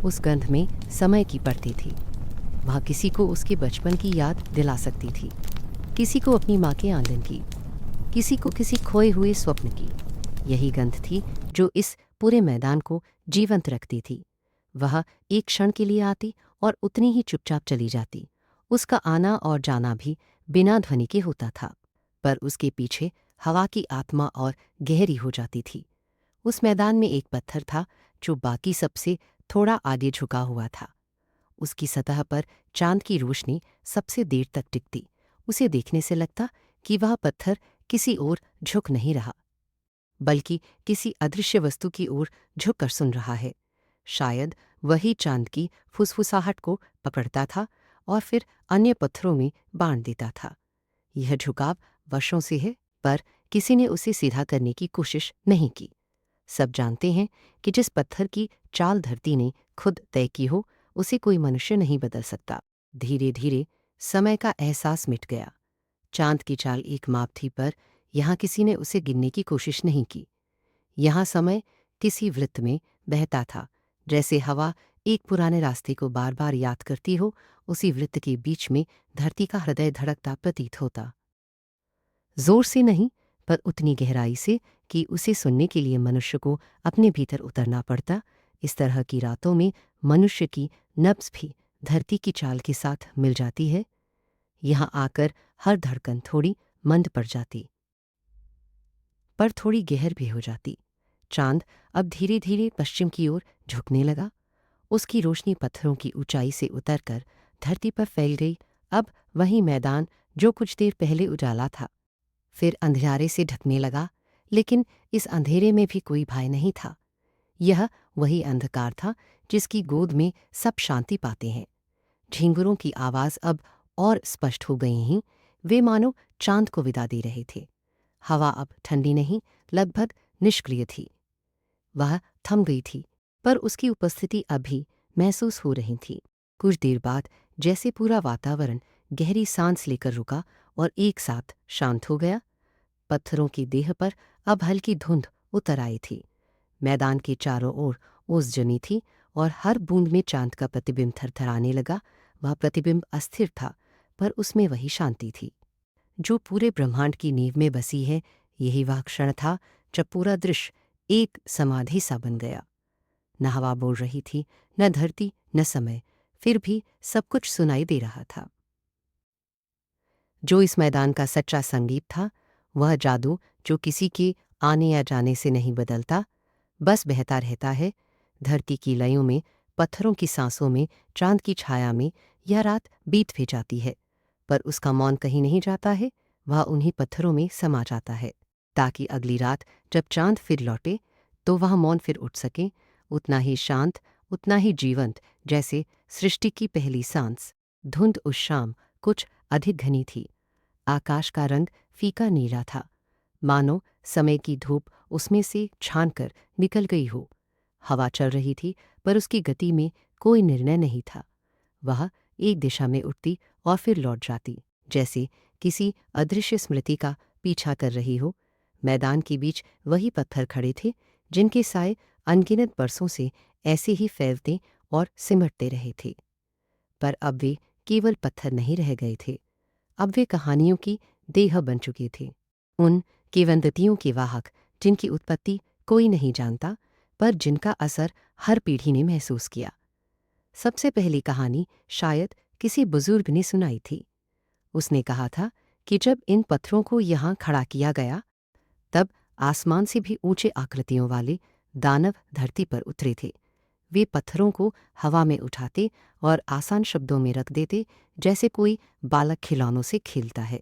उस गंध में समय की परतें थी। वह किसी को उसके बचपन की याद दिला सकती थी, किसी को अपनी माँ के आंगन की, किसी को किसी खोए हुए स्वप्न की। यही गंध थी जो इस पूरे मैदान को जीवंत रखती थी। वह एक क्षण के लिए आती और उतनी ही चुपचाप चली जाती। उसका आना और जाना भी बिना ध्वनि के होता था, पर उसके पीछे हवा की आत्मा और गहरी हो जाती थी। उस मैदान में एक पत्थर था जो बाकी सबसे थोड़ा आगे झुका हुआ था। उसकी सतह पर चांद की रोशनी सबसे देर तक टिकती। उसे देखने से लगता कि वह पत्थर किसी ओर झुक नहीं रहा, बल्कि किसी अदृश्य वस्तु की ओर झुक कर सुन रहा है। शायद वही चांद की फुसफुसाहट को पकड़ता था और फिर अन्य पत्थरों में बांट देता था। यह झुकाव वर्षों से है, पर किसी ने उसे सीधा करने की कोशिश नहीं की। सब जानते हैं कि जिस पत्थर की चाल धरती ने खुद तय की हो, उसे कोई मनुष्य नहीं बदल सकता। धीरे धीरे समय का एहसास मिट गया। चांद की चाल एक माप थी, पर यहाँ किसी ने उसे गिनने की कोशिश नहीं की। यहाँ समय किसी वृत्त में बहता था, जैसे हवा एक पुराने रास्ते को बार बार याद करती हो। उसी वृत्त के बीच में धरती का हृदय धड़कता प्रतीत होता, जोर से नहीं, पर उतनी गहराई से कि उसे सुनने के लिए मनुष्य को अपने भीतर उतरना पड़ता। इस तरह की रातों में मनुष्य की नब्ज भी धरती की चाल के साथ मिल जाती है। यहाँ आकर हर धड़कन थोड़ी मंद पड़ जाती, पर थोड़ी गहर भी हो जाती। चांद अब धीरे धीरे पश्चिम की ओर झुकने लगा। उसकी रोशनी पत्थरों की ऊंचाई से उतरकर धरती पर फैल गई। अब वही मैदान जो कुछ देर पहले उजाला था, फिर अंधियारे से ढकने लगा। लेकिन इस अंधेरे में भी कोई भय नहीं था। यह वही अंधकार था जिसकी गोद में सब शांति पाते हैं। झींगुरों की आवाज़ अब और स्पष्ट हो गई हैं। वे मानो चांद को विदा दे रहे थे। हवा अब ठंडी नहीं, लगभग निष्क्रिय थी। वह थम गई थी, पर उसकी उपस्थिति अभी महसूस हो रही थी। कुछ देर बाद जैसे पूरा वातावरण गहरी सांस लेकर रुका और एक साथ शांत हो गया। पत्थरों की देह पर अब हल्की धुंध उतर आई थी। मैदान के चारों ओर ओस जमी थी और हर बूंद में चांद का प्रतिबिंब थरथराने लगा। वह प्रतिबिंब अस्थिर था, पर उसमें वही शांति थी जो पूरे ब्रह्मांड की नींव में बसी है। यही वह क्षण था जब पूरा दृश्य एक समाधि सा बन गया। न हवा बोल रही थी, न धरती, न समय, फिर भी सब कुछ सुनाई दे रहा था। जो इस मैदान का सच्चा संगीत था, वह जादू जो किसी के आने या जाने से नहीं बदलता, बस बहता रहता है। धरती की लयों में, पत्थरों की सांसों में, चांद की छाया में यह रात बीत भी जाती है, पर उसका मौन कहीं नहीं जाता है। वह उन्हीं पत्थरों में समा जाता है, ताकि अगली रात जब चांद फिर लौटे तो वह मौन फिर उठ सके, उतना ही शांत, उतना ही जीवंत जैसे सृष्टि की पहली सांस। धुंध उस शाम कुछ अधिक घनी थी। आकाश का रंग फीका नीला था, मानो समय की धूप उसमें से छानकर निकल गई हो। हवा चल रही थी, पर उसकी गति में कोई निर्णय नहीं था। वह एक दिशा में उठती और फिर लौट जाती, जैसे किसी अदृश्य स्मृति का पीछा कर रही हो। मैदान के बीच वही पत्थर खड़े थे जिनके साए अनगिनत बरसों से ऐसे ही फैलते और सिमटते रहे थे। पर अब वे केवल पत्थर नहीं रह गए थे, अब वे कहानियों की देह बन चुके थे। उन किंवदंतियों के वाहक जिनकी उत्पत्ति कोई नहीं जानता, पर जिनका असर हर पीढ़ी ने महसूस किया। सबसे पहली कहानी शायद किसी बुजुर्ग ने सुनाई थी। उसने कहा था कि जब इन पत्थरों को यहाँ खड़ा किया गया, तब आसमान से भी ऊंचे आकृतियों वाले दानव धरती पर उतरे थे। वे पत्थरों को हवा में उठाते और आसान शब्दों में रख देते, जैसे कोई बालक खिलौनों से खेलता है।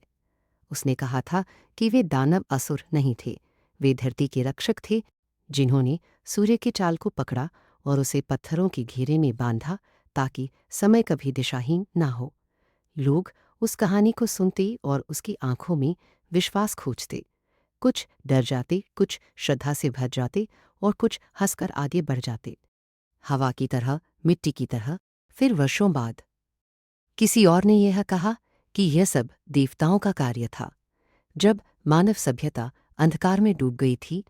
उसने कहा था कि वे दानव असुर नहीं थे, वे धरती के रक्षक थे, जिन्होंने सूर्य की चाल को पकड़ा और उसे पत्थरों के घेरे में बांधा, ताकि समय कभी दिशाहीन ना हो। लोग उस कहानी को सुनते और उसकी आंखों में विश्वास खोजते। कुछ डर जाते, कुछ श्रद्धा से भर जाते और कुछ हंसकर आगे बढ़ जाते। हवा की तरह, मिट्टी की तरह। फिर वर्षों बाद किसी और ने यह कहा कि यह सब देवताओं का कार्य था। जब मानव सभ्यता अंधकार में डूब गई थी,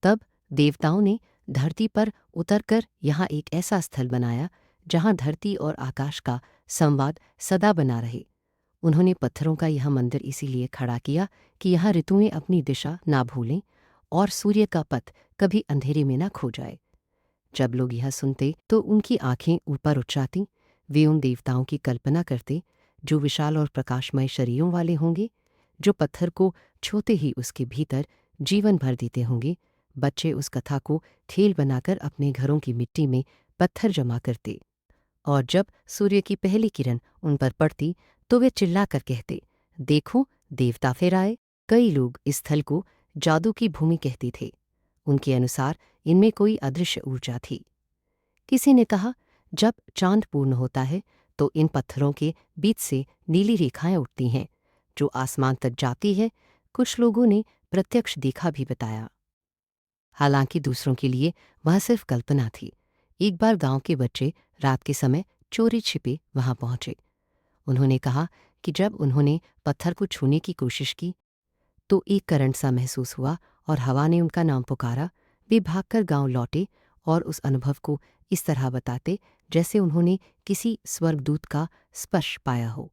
तब देवताओं ने धरती पर उतरकर यहाँ एक ऐसा स्थल बनाया जहाँ धरती और आकाश का संवाद सदा बना रहे। उन्होंने पत्थरों का यह मंदिर इसीलिए खड़ा किया कि यहाँ ऋतुएं अपनी दिशा ना भूलें और सूर्य का पथ कभी अंधेरे में ना खो जाए। जब लोग यह सुनते तो उनकी आंखें ऊपर उठ जातीं। वे उन देवताओं की कल्पना करते जो विशाल और प्रकाशमय शरीरों वाले होंगे, जो पत्थर को छूते ही उसके भीतर जीवन भर देते होंगे। बच्चे उस कथा को खेल बनाकर अपने घरों की मिट्टी में पत्थर जमा करते, और जब सूर्य की पहली किरण उन पर पड़ती तो वे चिल्लाकर कहते, देखो देवता फिर आए। कई लोग इस स्थल को जादू की भूमि कहते थे। उनके अनुसार इनमें कोई अदृश्य ऊर्जा थी। किसी ने कहा, जब चांद पूर्ण होता है तो इन पत्थरों के बीच से नीली रेखाएं उठती हैं जो आसमान तक जाती है। कुछ लोगों ने प्रत्यक्ष देखा भी बताया। हालांकि दूसरों के लिए वह सिर्फ कल्पना थी। एक बार गांव के बच्चे रात के समय चोरी छिपे वहां पहुंचे। उन्होंने कहा कि जब उन्होंने पत्थर को छूने की कोशिश की तो एक करंट सा महसूस हुआ और हवा ने उनका नाम पुकारा। वे भागकर गांव लौटे और उस अनुभव को इस तरह बताते जैसे उन्होंने किसी स्वर्गदूत का स्पर्श पाया हो।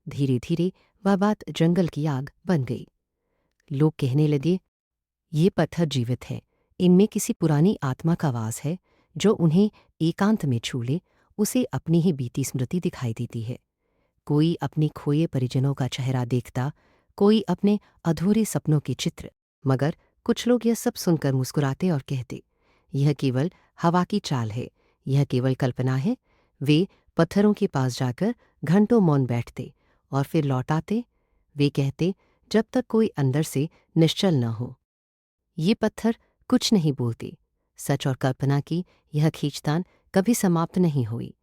धीरे धीरे वह बात जंगल की आग बन गई। लोग कहने लगे, ये पत्थर जीवित है, इनमें किसी पुरानी आत्मा का वास है। जो उन्हें एकांत में छू ले उसे अपनी ही बीती स्मृति दिखाई देती है। कोई अपने खोए परिजनों का चेहरा देखता, कोई अपने अधूरे सपनों के चित्र। मगर कुछ लोग यह सब सुनकर मुस्कुराते और कहते, यह केवल हवा की चाल है, यह केवल कल्पना है। वे पत्थरों के पास जाकर घंटों मौन बैठते और फिर लौट आते। वे कहते, जब तक कोई अंदर से निश्चल न हो। ये पत्थर कुछ नहीं बोलते। सच और कल्पना की यह खींचतान कभी समाप्त नहीं हुई।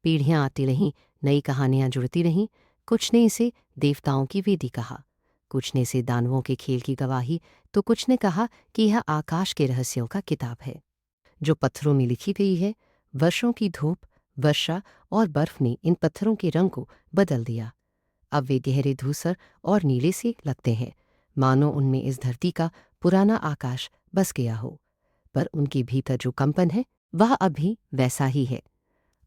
पीढ़ियां आती रहीं, नई कहानियां जुड़ती रहीं। कुछ ने इसे देवताओं की वेदी कहा, कुछ ने इसे दानवों के खेल की गवाही, तो कुछ ने कहा कि यह आकाश के रहस्यों का किताब है जो पत्थरों में लिखी गई है। वर्षों की धूप, वर्षा और बर्फ ने इन पत्थरों के रंग को बदल दिया। अब वे गहरे धूसर और नीले से लगते हैं, मानो उनमें इस धरती का पुराना आकाश बस गया हो। पर उनके भीतर जो कंपन है वह अभी वैसा ही है।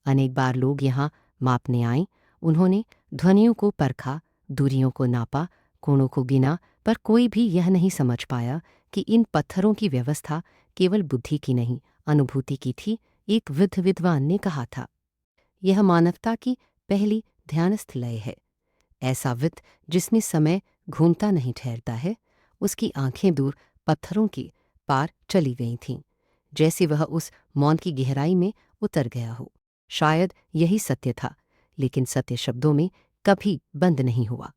अनेक बार लोग यहाँ मापने आए। उन्होंने ध्वनियों को परखा, दूरियों को नापा, कोणों को गिना, पर कोई भी यह नहीं समझ पाया कि इन पत्थरों की व्यवस्था केवल बुद्धि की नहीं, अनुभूति की थी। एक वृद्ध विद्वान ने कहा था, यह मानवता की पहली ध्यानस्थ लय है। ऐसा वित्त जिसमें समय घूमता नहीं ठहरता है। उसकी आंखें दूर पत्थरों के पार चली गई थीं, जैसे वह उस मौन की गहराई में उतर गया हो। शायद यही सत्य था, लेकिन सत्य शब्दों में कभी बंद नहीं हुआ।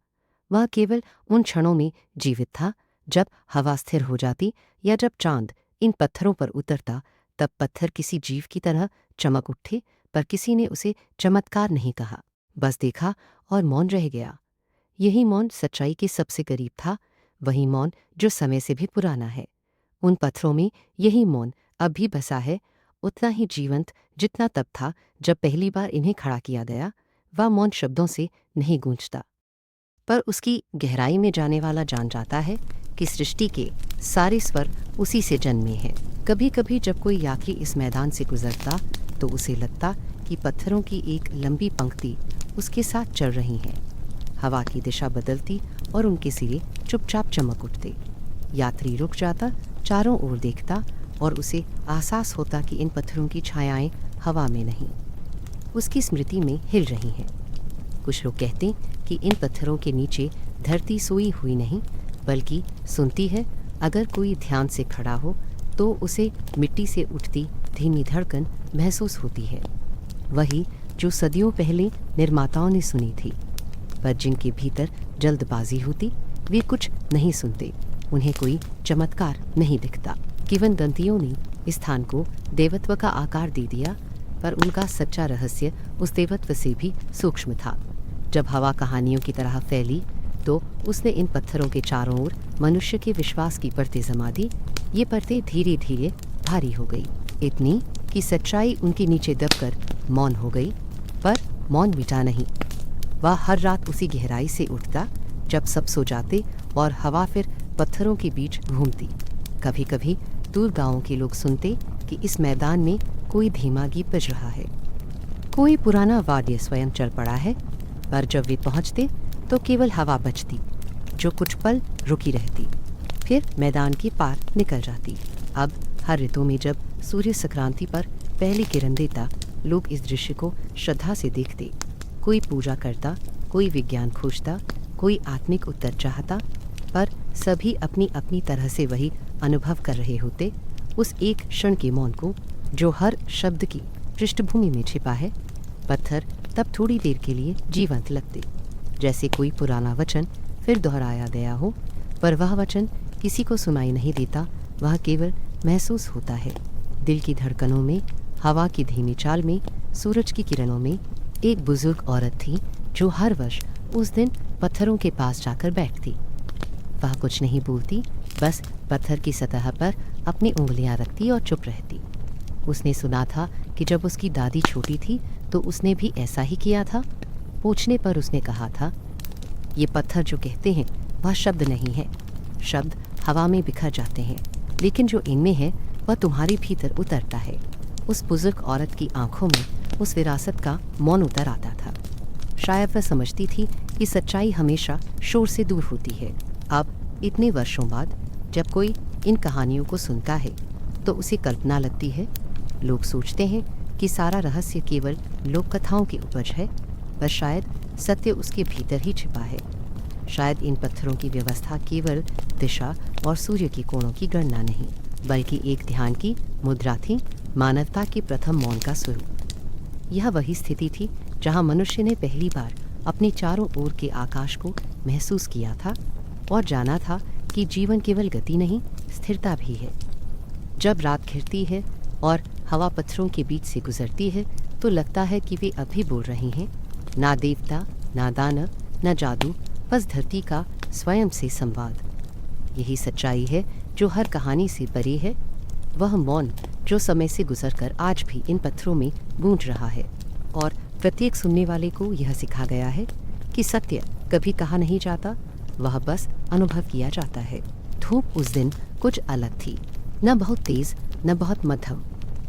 वह केवल उन क्षणों में जीवित था जब हवा स्थिर हो जाती या जब चांद इन पत्थरों पर उतरता। तब पत्थर किसी जीव की तरह चमक उठे, पर किसी ने उसे चमत्कार नहीं कहा, बस देखा और मौन रह गया। यही मौन सच्चाई के सबसे करीब था, वही मौन जो समय से भी पुराना है। उन पत्थरों में यही मौन अब भी बसा है, उतना ही जीवंत जितना तब था जब पहली बार इन्हें खड़ा किया गया। वह मौन शब्दों से नहीं गूंजता, पर उसकी गहराई में जाने वाला जान जाता है कि सृष्टि के सारे स्वर उसी से जन्मे हैं। कभी कभी जब कोई यात्री इस मैदान से गुजरता तो उसे लगता कि पत्थरों की एक लंबी पंक्ति उसके साथ चल रही हैं। हवा की दिशा बदलती और उनके सिरे चुपचाप चमक उठते। यात्री रुक जाता, चारों ओर देखता और उसे एहसास होता कि इन पत्थरों की छायाएं हवा में नहीं, उसकी स्मृति में हिल रही हैं। कुछ लोग कहते कि इन पत्थरों के नीचे धरती सोई हुई नहीं, बल्कि सुनती है। अगर कोई ध्यान से खड़ा हो तो उसे मिट्टी से उठती धीमी धड़कन महसूस होती है, वही जो सदियों पहले निर्माताओं ने सुनी थी। पर जिनके भीतर जल्दबाजी होती, वे कुछ नहीं सुनते, उन्हें कोई चमत्कार नहीं दिखता। किंवदंतियों ने इस स्थान को देवत्व का आकार दे दिया, पर उनका सच्चा रहस्य उस देवत्व से भी सूक्ष्म था। जब हवा कहानियों की तरह फैली तो उसने इन पत्थरों के चारों ओर मनुष्य के विश्वास की परतें जमा दी। ये परतें धीरे धीरे भारी हो गई, इतनी कि सच्चाई उनके नीचे दबकर मौन हो गई। पर मौन मिटा नहीं, वह हर रात उसी गहराई से उठता जब सब सो जाते और हवा फिर पत्थरों के बीच घूमती। कभी कभी दूर गांवों के लोग सुनते कि इस मैदान में कोई धीमा गीत बज रहा है, कोई पुराना वाद्य स्वयं चल पड़ा है। पर जब वे पहुंचते तो केवल हवा बजती, जो कुछ पल रुकी रहती, फिर मैदान के पार निकल जाती। अब हर ऋतु में जब सूर्य संक्रांति पर पहली किरण देता, लोग इस दृश्य को श्रद्धा से देखते। कोई पूजा करता, कोई विज्ञान खोजता, कोई आत्मिक उत्तर चाहता, पर सभी अपनी अपनी तरह से वही अनुभव कर रहे होते, उस एक क्षण के मौन को जो हर शब्द की पृष्ठभूमि में छिपा है। पत्थर तब थोड़ी देर के लिए जीवंत लगते, जैसे कोई पुराना वचन फिर दोहराया गया हो, पर वह वचन किसी को सुनाई नहीं देता, वह केवल महसूस होता है। दिल की धड़कनों में, हवा की धीमी चाल में, सूरज की किरणों में एक बुजुर्ग औरत थी जो हर वर्ष उस दिन पत्थरों के पास जाकर बैठती। वह कुछ नहीं बोलती, बस पत्थर की सतह पर अपनी उंगलियां रखती और चुप रहती। उसने सुना था कि जब उसकी दादी छोटी थी तो उसने भी ऐसा ही किया था। पूछने पर उसने कहा था, ये पत्थर जो कहते हैं वह शब्द नहीं है, शब्द हवा में बिखर जाते हैं, लेकिन जो इनमें है वह तुम्हारे भीतर उतरता है। उस बुजुर्ग औरत की आंखों में उस विरासत का मौन उतर आता था। शायद वह समझती थी कि सच्चाई हमेशा शोर से दूर होती है। अब इतने वर्षों बाद जब कोई इन कहानियों को सुनता है तो उसे कल्पना लगती है। लोग सोचते हैं कि सारा रहस्य केवल लोक कथाओं की उपज है, पर शायद सत्य उसके भीतर ही छिपा है। शायद इन पत्थरों की व्यवस्था केवल दिशा और सूर्य की कोणों की गणना नहीं, बल्कि एक ध्यान की मुद्रा थी, मानवता के प्रथम मौन का स्वरूप। यह वही स्थिति थी जहां मनुष्य ने पहली बार अपने चारों ओर के आकाश को महसूस किया था और जाना था कि जीवन केवल गति नहीं, स्थिरता भी है। जब रात घिरती है और हवा पत्थरों के बीच से गुजरती है तो लगता है कि वे अभी बोल रहे हैं। ना देवता, ना दानव, ना जादू, बस धरती का स्वयं से संवाद। यही सच्चाई है जो हर कहानी से परे है, वह मौन जो समय से गुजरकर आज भी इन पत्थरों में गूंज रहा है। और प्रत्येक सुनने वाले को यह सिखा गया है कि सत्य कभी कहा नहीं जाता, वह बस अनुभव किया जाता है। धूप उस दिन कुछ अलग थी, न बहुत तेज न बहुत मध्यम,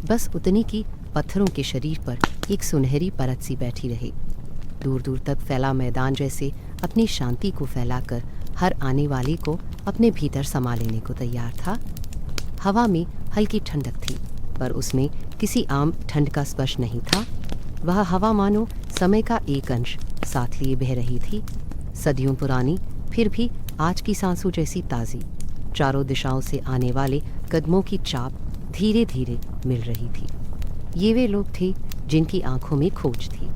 बस उतनी कि पत्थरों के शरीर पर एक सुनहरी परत सी बैठी रही। दूर दूर तक फैला मैदान जैसे अपनी शांति को फैलाकर हर आने वाले को अपने भीतर समा लेने को तैयार था। हवा में हल्की ठंडक थी, पर उसमें किसी आम ठंड का स्पर्श नहीं था। वह हवा मानो समय का एक अंश साथ लिए बह रही थी, सदियों पुरानी फिर भी आज की सांसों जैसी ताज़ी। चारों दिशाओं से आने वाले कदमों की चाप धीरे धीरे मिल रही थी। ये वे लोग थे जिनकी आंखों में खोज थी।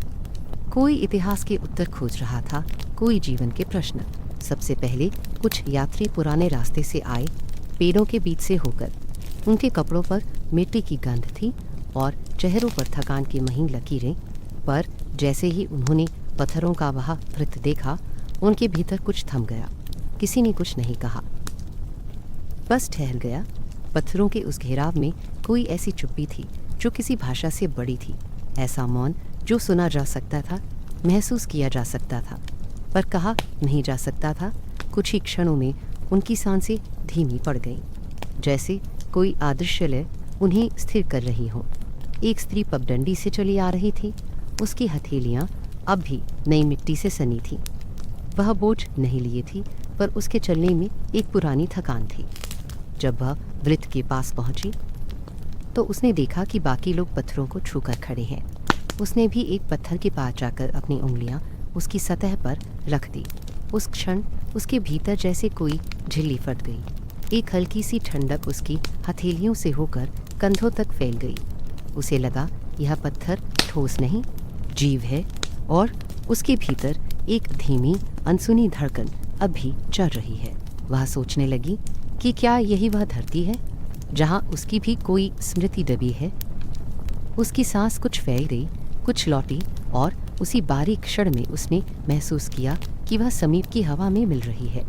कोई इतिहास के उत्तर खोज रहा था, कोई जीवन के प्रश्न। सबसे पहले कुछ यात्री पुराने रास्ते से आए, पेड़ों के बीच से होकर। उनके कपड़ों पर मिट्टी की गंध थी और चेहरों पर थकान की महीन लकीरें, पर जैसे ही उन्होंने पत्थरों का वह वृत्त देखा, उनके भीतर कुछ थम गया। किसी ने कुछ नहीं कहा, बस ठहर गया। पत्थरों के उस घेराव में कोई ऐसी चुप्पी थी जो किसी भाषा से बड़ी थी, ऐसा मौन जो सुना जा सकता था, महसूस किया जा सकता था, पर कहा नहीं जा सकता था। कुछ ही क्षणों में उनकी सांसें धीमी पड़ गईं, जैसे कोई अदृश्य लय उन्हें स्थिर कर रही हो। एक स्त्री पगडंडी से चली आ रही थी, उसकी हथेलियां अब भी नई मिट्टी से सनी थीं। वह बोझ नहीं लिए थी, पर उसके चलने में एक पुरानी थकान थी। जब वह वृत्त के पास पहुंची तो उसने देखा कि बाकी लोग पत्थरों को छूकर खड़े हैं। उसने भी एक पत्थर के पास जाकर अपनी उंगलियां उसकी सतह पर रख दी। उस क्षण उसके भीतर जैसे कोई झिल्ली फट गई। एक हल्की सी ठंडक उसकी हथेलियों से होकर कंधों तक फैल गई। उसे लगा यह पत्थर ठोस नहीं, जीव है, और उसके भीतर एक धीमी अनसुनी धड़कन अब भी चल रही है। वह सोचने लगी कि क्या यही वह धरती है जहाँ उसकी भी कोई स्मृति दबी है। उसकी सांस कुछ फैल गई, कुछ लौटी, और उसी बारीक क्षण में उसने महसूस किया कि वह समीप की हवा में मिल रही है।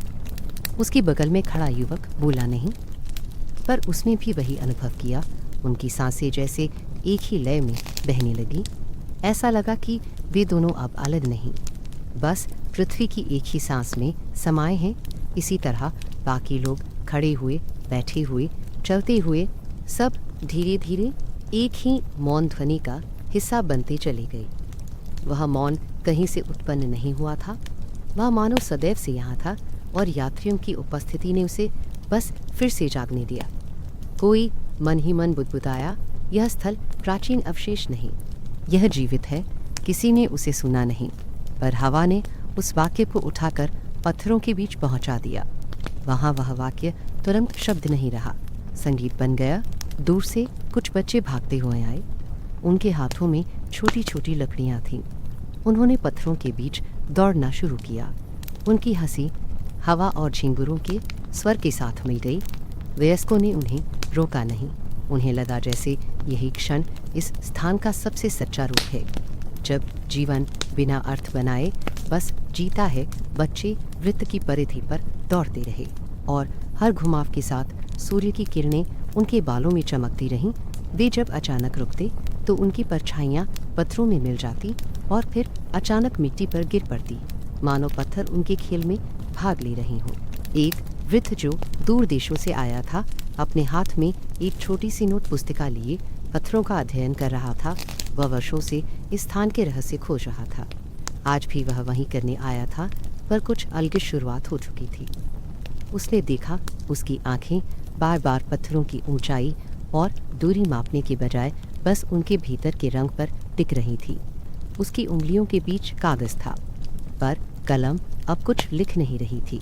उसके बगल में खड़ा युवक बोला नहीं, पर उसने भी वही अनुभव किया। उनकी सांसें जैसे एक ही लय में बहने लगी। ऐसा लगा कि वे दोनों अब अलग नहीं, बस पृथ्वी की एक ही सांस में समाये हैं। इसी तरह बाकी लोग खड़े हुए, बैठे हुए, चलते हुए, सब धीरे धीरे एक ही मौन ध्वनि का हिस्सा बनते चले गए। वह मौन कहीं से उत्पन्न नहीं हुआ था, वह मानो सदैव से यहाँ था, और यात्रियों की उपस्थिति ने उसे बस फिर से जागने दिया। कोई मन ही मन बुदबुदाया, यह स्थल प्राचीन अवशेष नहीं, यह जीवित है। किसी ने उसे सुना नहीं, पर हवा ने उस वाक्य को उठाकर पत्थरों के बीच पहुंचा दिया। वहाँ वह वाक्य तुरंत शब्द नहीं रहा, संगीत बन गया। दूर से कुछ बच्चे भागते हुए आए। उनके हाथों में छोटी छोटी लकड़ियाँ थीं। उन्होंने पत्थरों के बीच दौड़ना शुरू किया। उनकी हंसी हवा और झिंगुरों के स्वर के साथ मिल गई। वयस्कों ने उन्हें रोका नहीं। उन्हें लगा जैसे यही क्षण इस स्थान का सबसे सच्चा रूप है, जब जीवन बिना अर्थ बनाए बस जीता है। बच्चे वृत्त की परिधि पर दौड़ते रहे और हर घुमाव के साथ सूर्य की किरणें उनके बालों में चमकती रहीं। वे जब अचानक रुकते तो उनकी परछाइयाँ पत्थरों में मिल जाती और फिर अचानक मिट्टी पर गिर पड़ती, मानो पत्थर उनके खेल में भाग ले रही हों। एक वृद्ध जो दूर देशों से आया था, अपने हाथ में एक छोटी सी नोट पुस्तिका लिए पत्थरों का अध्ययन कर रहा था। वह वर्षों से इस स्थान के रहस्य खोज रहा था। आज भी वह वहीं करने आया था, पर कुछ अलग शुरुआत हो चुकी थी। उसने देखा उसकी आंखें बार बार पत्थरों की ऊंचाई और दूरी मापने के बजाय बस उनके भीतर के रंग पर टिक रही थी। उसकी उंगलियों के बीच कागज था, पर कलम अब कुछ लिख नहीं रही थी।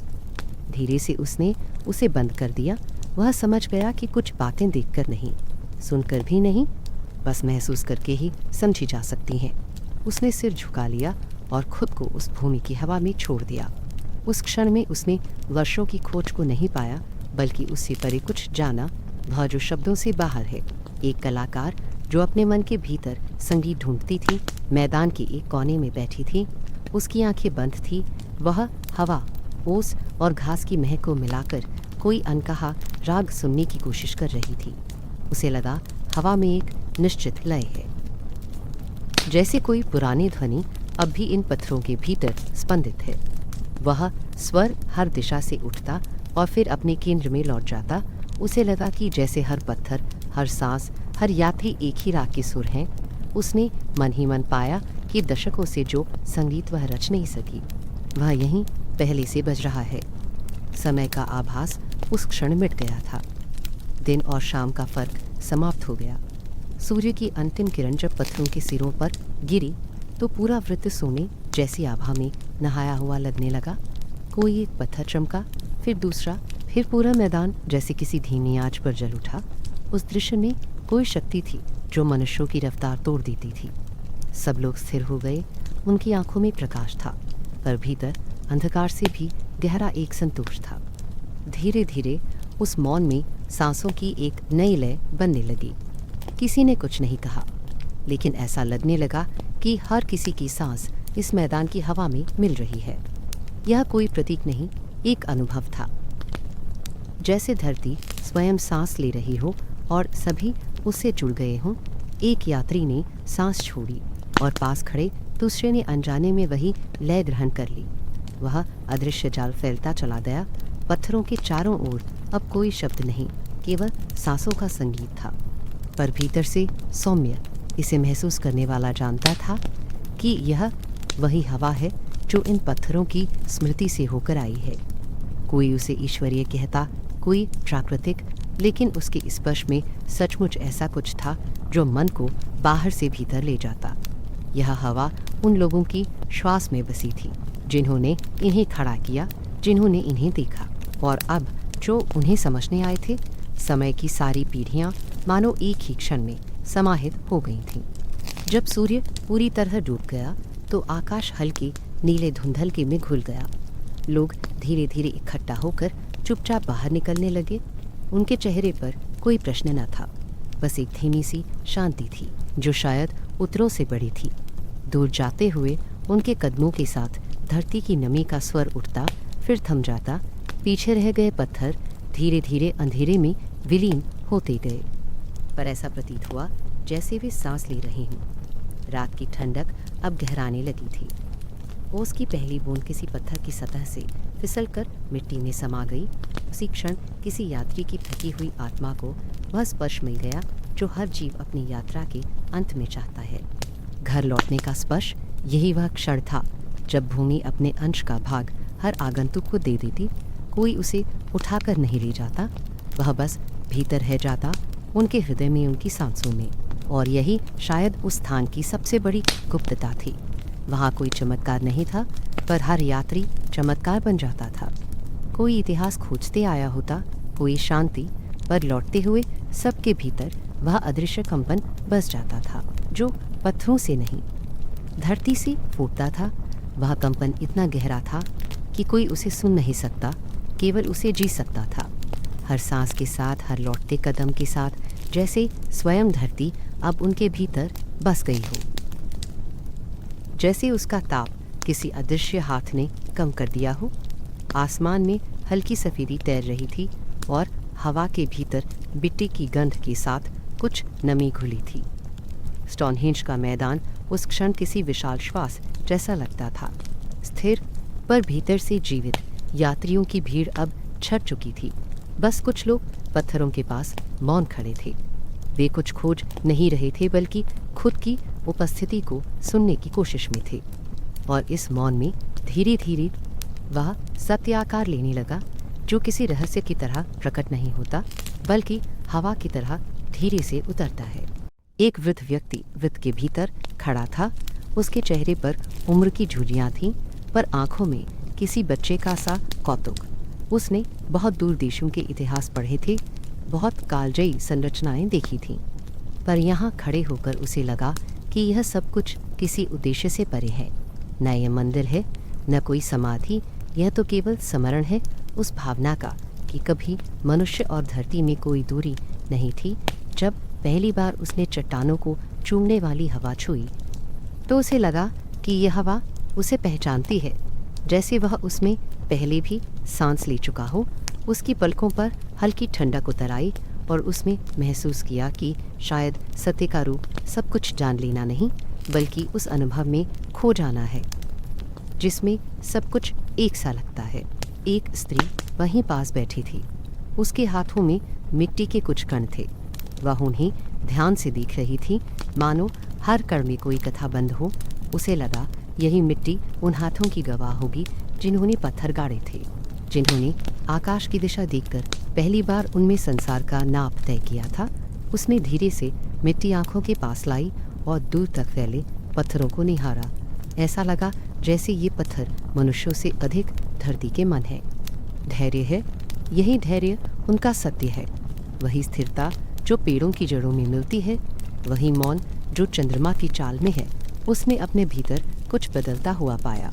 धीरे से उसने उसे बंद कर दिया। वह समझ गया कि कुछ बातें देखकर नहीं, सुनकर भी नहीं, बस महसूस करके ही समझी जा सकती हैं। उसने सिर झुका लिया और खुद को उस भूमि की हवा में छोड़ दिया। उस क्षण में उसने वर्षों की खोज को नहीं पाया, बल्कि उससे परे कुछ जाना, वह जो शब्दों से बाहर है। एक कलाकार जो अपने मन के भीतर संगीत ढूंढती थी, मैदान के एक कोने में बैठी थी। उसकी आंखें बंद थी। वह हवा, ओस और घास की महक को मिलाकर कोई अनकहा राग सुनने की कोशिश कर रही थी। उसे लगा हवा में एक निश्चित लय है, जैसे कोई पुरानी ध्वनि अब भी इन पत्थरों के भीतर स्पंदित है। वह स्वर हर दिशा से उठता और फिर अपने केंद्र में लौट जाता। उसे लगा कि जैसे हर पत्थर, हर सांस, हर यात्री एक ही राग के सुर हैं। उसने मन ही मन पाया कि दशकों से जो संगीत वह रच नहीं सकी, वह यहीं पहले से बज रहा है। समय का आभास उस क्षण मिट गया था। दिन और शाम का फर्क समाप्त हो गया। सूर्य की अंतिम किरण जब पत्थरों के सिरों पर गिरी तो पूरा वृत्त सोने जैसी आभा में नहाया हुआ लगने लगा। कोई एक पत्थर चमका, फिर दूसरा, फिर पूरा मैदान जैसे किसी धीमी आंच पर जल उठा। उस दृश्य में कोई शक्ति थी जो मनुष्यों की रफ्तार तोड़ देती थी। सब लोग स्थिर हो गए। उनकी आंखों में प्रकाश था, पर भीतर अंधकार से भी गहरा एक संतोष था। धीरे धीरे उस मौन में सांसों की एक नई लय बनने लगी। किसी ने कुछ नहीं कहा, लेकिन ऐसा लगने लगा कि हर किसी की सांस इस मैदान की हवा में मिल रही है। यह कोई प्रतीक नहीं, एक अनुभव था, जैसे धरती स्वयं सांस ले रही हो और सभी उससे जुड़ गए हों। एक यात्री ने सांस छोड़ी और पास खड़े दूसरे ने अनजाने में वही लय ग्रहण कर ली। वह अदृश्य जाल फैलता चला गया। पत्थरों के चारों ओर अब कोई शब्द नहीं, केवल सांसों का संगीत था। पर भीतर से सौम्य इसे महसूस करने वाला जानता था कि यह वही हवा है जो इन पत्थरों की स्मृति से होकर आई है। कोई उसे ईश्वरीय कहता, कोई प्राकृतिक, लेकिन उसके स्पर्श में सचमुच ऐसा कुछ था जो मन को बाहर से भीतर ले जाता। यह हवा उन लोगों की श्वास में बसी थी, जिन्होंने इन्हें खड़ा किया, जिन्होंने इन्हें देखा, और अब जो उन्हें समझने आए थे। समय की सारी पीढ़ियां मानो एक ही क्षण में समाहित हो गई थीं। जब सूर्य पूरी तरह डूब गया तो आकाश हल्के नीले धुंधलके में घुल गया। लोग धीरे धीरे इकट्ठा होकर चुपचाप बाहर निकलने लगे। उनके चेहरे पर कोई प्रश्न न था, बस एक धीमी सी शांति थी जो शायद उत्तरों से बड़ी थी। दूर जाते हुए उनके कदमों के साथ धरती की नमी का स्वर उठता, फिर थम जाता। पीछे रह गए पत्थर धीरे धीरे अंधेरे में विलीन होते गए, पर ऐसा प्रतीत हुआ जैसे वे सांस ले रहे हों। रात की ठंडक अब गहराने लगी थी। ओस की पहली बूंद किसी पत्थर की सतह से फिसलकर मिट्टी में समा गई। उसी क्षण किसी यात्री की थकी हुई आत्मा को वह स्पर्श मिल गया जो हर जीव अपनी यात्रा के अंत में चाहता है। घर लौटने का स्पर्श। यही वह क्षण था जब भूमि अपने अंश का भाग हर आगंतुक को दे देती। कोई उसे उठाकर नहीं ले जाता, वह बस भीतर रह जाता, उनके हृदय में, उनकी सांसों में। और यही शायद उस स्थान की सबसे बड़ी गुप्तता थी। वहाँ कोई चमत्कार नहीं था, पर हर यात्री चमत्कार बन जाता था। कोई इतिहास खोजते आया होता, कोई शांति, पर लौटते हुए सबके भीतर वह अदृश्य कंपन बस जाता था जो पत्थरों से नहीं, धरती से फूटता था। वह कंपन इतना गहरा था कि कोई उसे सुन नहीं सकता, केवल उसे जी सकता था। हर सांस के साथ, हर लौटते कदम के साथ, जैसे स्वयं धरती अब उनके भीतर बस गई हो। जैसे उसका ताप किसी अदृश्य हाथ ने कम कर दिया हो। आसमान में हल्की सफेदी तैर रही थी और हवा के भीतर मिट्टी की गंध के साथ कुछ नमी घुली थी। स्टोनहेंज का मैदान उस क्षण किसी विशाल श्वास जैसा लगता था, स्थिर पर भीतर से जीवित। यात्रियों की भीड़ अब छट चुकी थी। बस कुछ लोग पत्थरों के पास मौन खड़े थे। वे कुछ खोज नहीं रहे थे, बल्कि खुद की उपस्थिति को सुनने की कोशिश में थे। और इस मौन में धीरे धीरे वह सत्याकार लेने लगा, जो किसी रहस्य की तरह प्रकट नहीं होता, बल्कि हवा की तरह धीरे से उतरता है। एक वृद्ध व्यक्ति वृत्त के भीतर खड़ा था। उसके चेहरे पर उम्र की झुर्रियाँ थीं, पर आंखों में किसी बच्चे का सा कौतुक। उसने बहुत दूर देशों के इतिहास पढ़े थे, बहुत कालजयी संरचनाएं देखी थीं, पर यहाँ खड़े होकर उसे लगा कि यह सब कुछ किसी उद्देश्य से परे है। न यह मंदिर है, न कोई समाधि, यह तो केवल स्मरण है उस भावना का कि कभी मनुष्य और धरती में कोई दूरी नहीं थी। जब पहली बार उसने चट्टानों को चूमने वाली हवा छुई, तो उसे लगा कि यह हवा उसे पहचानती है, जैसे वह उसमें पहले भी सांस ले चुका हो। उसकी पलकों पर हल्की ठंडक उतर आई और उसने महसूस किया कि शायद सत्य का रूप सब कुछ जान लेना नहीं, बल्कि उस अनुभव में खो जाना है जिसमें सब कुछ एक सा लगता है। एक स्त्री वहीं पास बैठी थी। उसके हाथों में मिट्टी के कुछ कण थे। वह उन्हें ध्यान से देख रही थी, मानो हर कण में कोई कथा बंद हो। उसे लगा यही मिट्टी उन हाथों की गवाह होगी जिन्होंने पत्थर गाड़े थे, जिन्होंने आकाश की दिशा देखकर पहली बार उनमें संसार का नाप तय किया था। उसने धीरे से मिट्टी आंखों के पास लाई और दूर तक फैले पत्थरों को निहारा। ऐसा लगा जैसे ये पत्थर मनुष्यों से अधिक धरती के मन है। धैर्य है, यही धैर्य उनका सत्य है। वही स्थिरता जो पेड़ों की जड़ों में मिलती है, वही मौन जो चंद्रमा की चाल में है। उसने अपने भीतर कुछ बदलता हुआ पाया,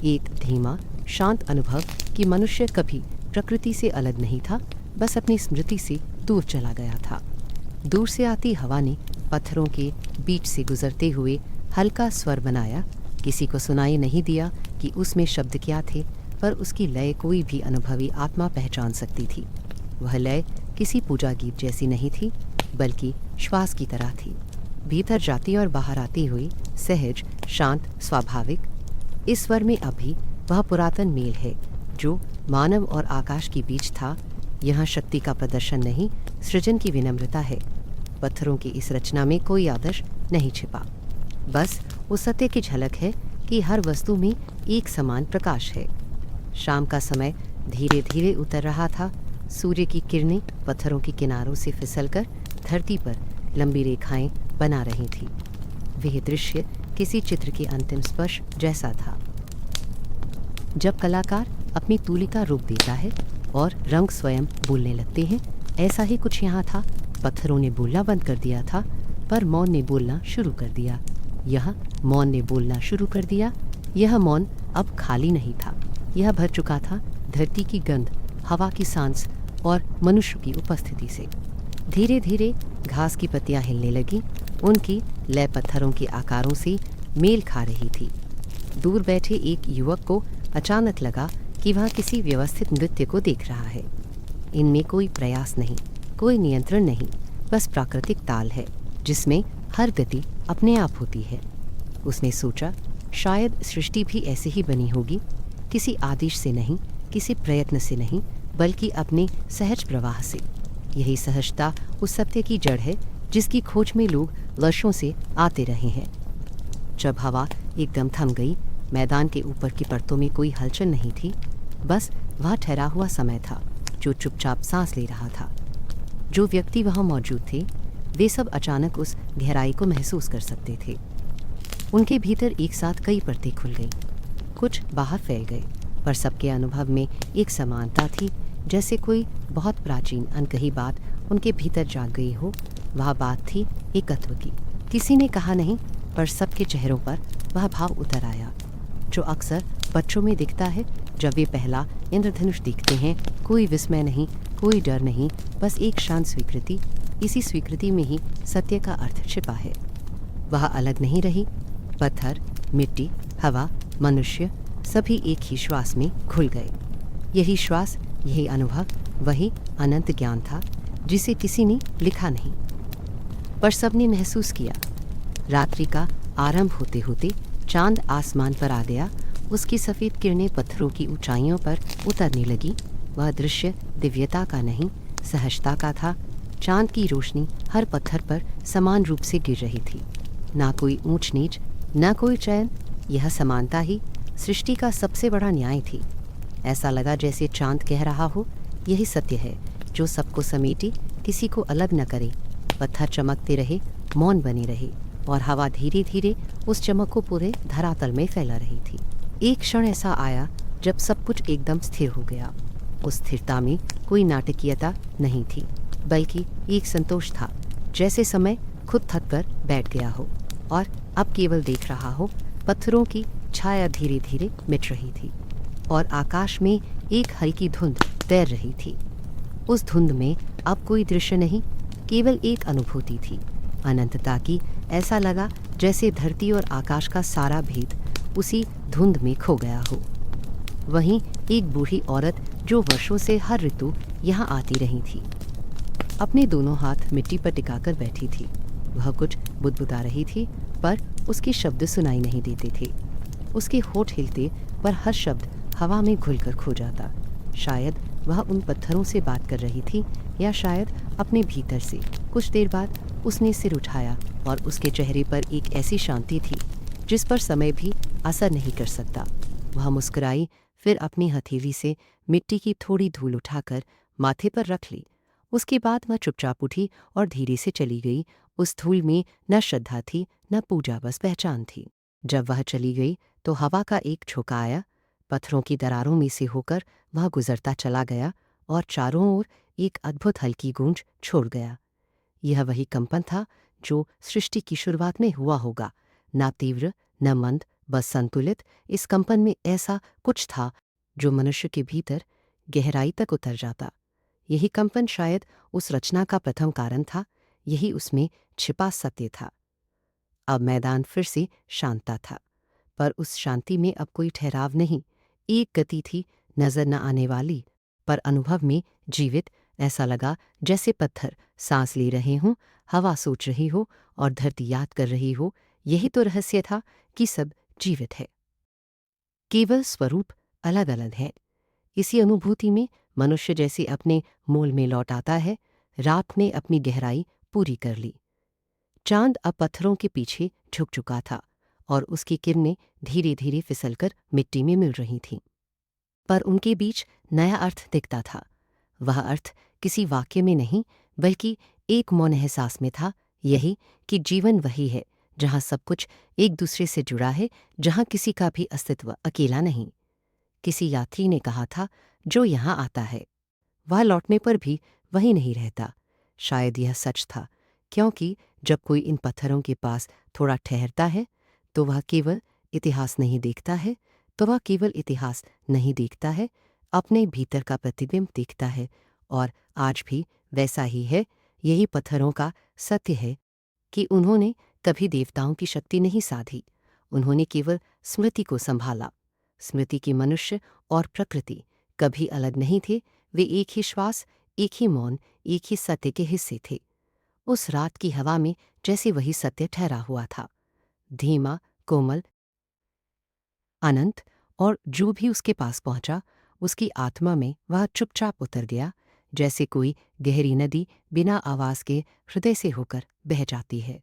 एक धीमा शांत अनुभव कि मनुष्य कभी प्रकृति से अलग नहीं था, बस अपनी स्मृति से दूर चला गया था। दूर से आती हवा ने पत्थरों के बीच से गुजरते हुए हल्का स्वर बनाया। किसी को सुनाई नहीं दिया कि उसमें शब्द क्या थे, पर उसकी लय कोई भी अनुभवी आत्मा पहचान सकती थी। वह लय किसी पूजा गीत जैसी नहीं थी, बल्कि श्वास की तरह थी, भीतर जाती और बाहर आती हुई, सहज, शांत, स्वाभाविक। इस स्वर में अभी वह पुरातन मेल है जो मानव और आकाश के बीच था। यहाँ शक्ति का प्रदर्शन नहीं, सृजन की विनम्रता है। पत्थरों की इस रचना में कोई आदर्श नहीं छिपा, बस उस सत्य की झलक है कि हर वस्तु में एक समान प्रकाश है। शाम का समय धीरे धीरे उतर रहा था। सूर्य की किरणें पत्थरों के किनारों से फिसलकर धरती पर लंबी रेखाएं बना रही थी। वह दृश्य किसी चित्र के अंतिम स्पर्श जैसा था। जब कलाकार अपनी तूलिका रोक देता है और रंग स्वयं बोलने लगते हैं, ऐसा ही कुछ यहाँ था। पत्थरों ने बोलना बंद कर दिया था, पर मौन ने बोलना शुरू कर दिया। यह मौन ने बोलना शुरू कर दिया। यह मौन अब खाली नहीं था, यह भर चुका था धरती की गंध, हवा की सांस और मनुष्य की उपस्थिति से। धीरे धीरे घास की पत्तियां हिलने लगी। उनकी लय पत्थरों के आकारों से मेल खा रही थी। दूर बैठे एक युवक को अचानक लगा कि वह किसी व्यवस्थित नृत्य को देख रहा है। इनमें कोई प्रयास नहीं, कोई नियंत्रण नहीं, बस प्राकृतिक ताल है जिसमें हर गति अपने आप होती है। उसने सोचा, शायद सृष्टि भी ऐसे ही बनी होगी, किसी आदेश से नहीं, किसी प्रयत्न से नहीं, बल्कि अपने सहज प्रवाह से। यही सहजता उस सत्य की जड़ है जिसकी खोज में लोग वर्षों से आते रहे हैं। जब हवा एकदम थम गई, मैदान के ऊपर की परतों में कोई हलचल नहीं थी, बस वह ठहरा हुआ समय था जो चुपचाप सांस ले रहा था। जो व्यक्ति वहाँ मौजूद थे, वे सब अचानक उस गहराई को महसूस कर सकते थे। उनके भीतर एक साथ कई परतें खुल गईं, कुछ बाहर फैल गए, पर सबके अनुभव में एक समानता थी, जैसे कोई बहुत प्राचीन अनकही बात उनके भीतर जाग गई हो। वह बात थी एकत्व की। किसी ने कहा नहीं, पर सबके चेहरों पर वह भाव उतर आया। जो अक्सर बच्चों में दिखता है जब वे पहला इंद्रधनुष देखते हैं। कोई विस्मय नहीं, कोई डर नहीं, बस एक शांत स्वीकृति। इसी स्वीकृति में ही सत्य का अर्थ छिपा है। वह अलग नहीं रही। पत्थर, मिट्टी, हवा, मनुष्य सभी एक ही श्वास में घुल गए। यही श्वास, यही अनुभव, वही अनंत ज्ञान था जिसे किसी ने लिखा नहीं, पर सबने महसूस किया। रात्रि का आरंभ होते होते चांद आसमान पर आ गया। उसकी सफ़ेद किरणें पत्थरों की ऊंचाइयों पर उतरने लगी। वह दृश्य दिव्यता का नहीं, सहजता का था। चांद की रोशनी हर पत्थर पर समान रूप से गिर रही थी। ना कोई ऊंच नीच, ना कोई चयन। यह समानता ही सृष्टि का सबसे बड़ा न्याय थी। ऐसा लगा जैसे चांद कह रहा हो, यही सत्य है जो सबको समेटे, किसी को अलग न करे। पत्थर चमकते रहे, मौन बने रहे, और हवा धीरे धीरे उस चमक को पूरे धरातल में फैला रही थी। एक क्षण ऐसा आया जब सब कुछ एकदम स्थिर हो गया। उस स्थिरता में कोई नाटकीयता नहीं थी, बल्कि एक संतोष था, जैसे समय खुद थक कर बैठ गया हो और अब केवल देख रहा हो। पत्थरों की छाया धीरे धीरे मिट रही थी और आकाश में एक हल्की धुंध तैर रही थी। उस धुंध में अब कोई दृश्य नहीं, केवल एक अनुभूति थी, अनंतता की। ऐसा लगा जैसे धरती और आकाश का सारा भेद उसी धुंध में खो गया हो। वहीं एक बूढ़ी औरत जो वर्षों से हर ऋतु यहाँ आती रही थी, अपने दोनों हाथ मिट्टी पर टिकाकर बैठी थी। वह कुछ बुदबुदा रही थी, पर उसके शब्द सुनाई नहीं देते थे। उसके होठ हिलते, पर हर शब्द हवा में घुलकर खो जाता। शायद वह उन पत्थरों से बात कर रही थी, या शायद अपने भीतर से। कुछ देर बाद उसने सिर उठाया और उसके चेहरे पर एक ऐसी शांति थी जिस पर समय भी असर नहीं कर सकता। वह मुस्कुराई, फिर अपनी हथेली से मिट्टी की थोड़ी धूल उठाकर माथे पर रख ली। उसके बाद वह चुपचाप उठी और धीरे से चली गई। उस धूल में न श्रद्धा थी, न पूजा, बस पहचान थी। जब वह चली गई तो हवा का एक झोंका आया। पत्थरों की दरारों में से होकर वह गुजरता चला गया और चारों ओर एक अद्भुत हल्की गूंज छोड़ गया। यह वही कंपन था जो सृष्टि की शुरुआत में हुआ होगा, ना तीव्र, न मंद, बस संतुलित। इस कंपन में ऐसा कुछ था जो मनुष्य के भीतर गहराई तक उतर जाता। यही कंपन शायद उस रचना का प्रथम कारण था, यही उसमें छिपा सत्य था। अब मैदान फिर से शांता था, पर उस शांति में अब कोई ठहराव नहीं। एक गति थी, नजर न आने वाली, पर अनुभव में जीवित। ऐसा लगा जैसे पत्थर सांस ले रहे हों, हवा सोच रही हो और धरती याद कर रही हो। यही तो रहस्य था कि सब जीवित है, केवल स्वरूप अलग अलग है। इसी अनुभूति में मनुष्य जैसे अपने मूल में लौट आता है। रात ने अपनी गहराई पूरी कर ली। चांद अब पत्थरों के पीछे झुक चुका था और उसकी किरणें धीरे धीरे फिसलकर मिट्टी में मिल रही थीं। पर उनके बीच नया अर्थ दिखता था। वह अर्थ किसी वाक्य में नहीं, बल्कि एक मौन एहसास में था। यही कि जीवन वही है जहाँ सब कुछ एक दूसरे से जुड़ा है, जहाँ किसी का भी अस्तित्व अकेला नहीं। किसी यात्री ने कहा था, जो यहाँ आता है वह लौटने पर भी वही नहीं रहता। शायद यह सच था, क्योंकि जब कोई इन पत्थरों के पास थोड़ा ठहरता है तो वह केवल इतिहास नहीं देखता है, अपने भीतर का प्रतिबिंब देखता है। और आज भी वैसा ही है। यही पत्थरों का सत्य है कि उन्होंने कभी देवताओं की शक्ति नहीं साधी, उन्होंने केवल स्मृति को संभाला। स्मृति की मनुष्य और प्रकृति कभी अलग नहीं थे। वे एक ही श्वास, एक ही मौन, एक ही सत्य के हिस्से थे। उस रात की हवा में जैसे वही सत्य ठहरा हुआ था, धीमा, कोमल, अनंत। और जो भी उसके पास पहुंचा, उसकी आत्मा में वह चुपचाप उतर गया, जैसे कोई गहरी नदी बिना आवाज के हृदय से होकर बह जाती है।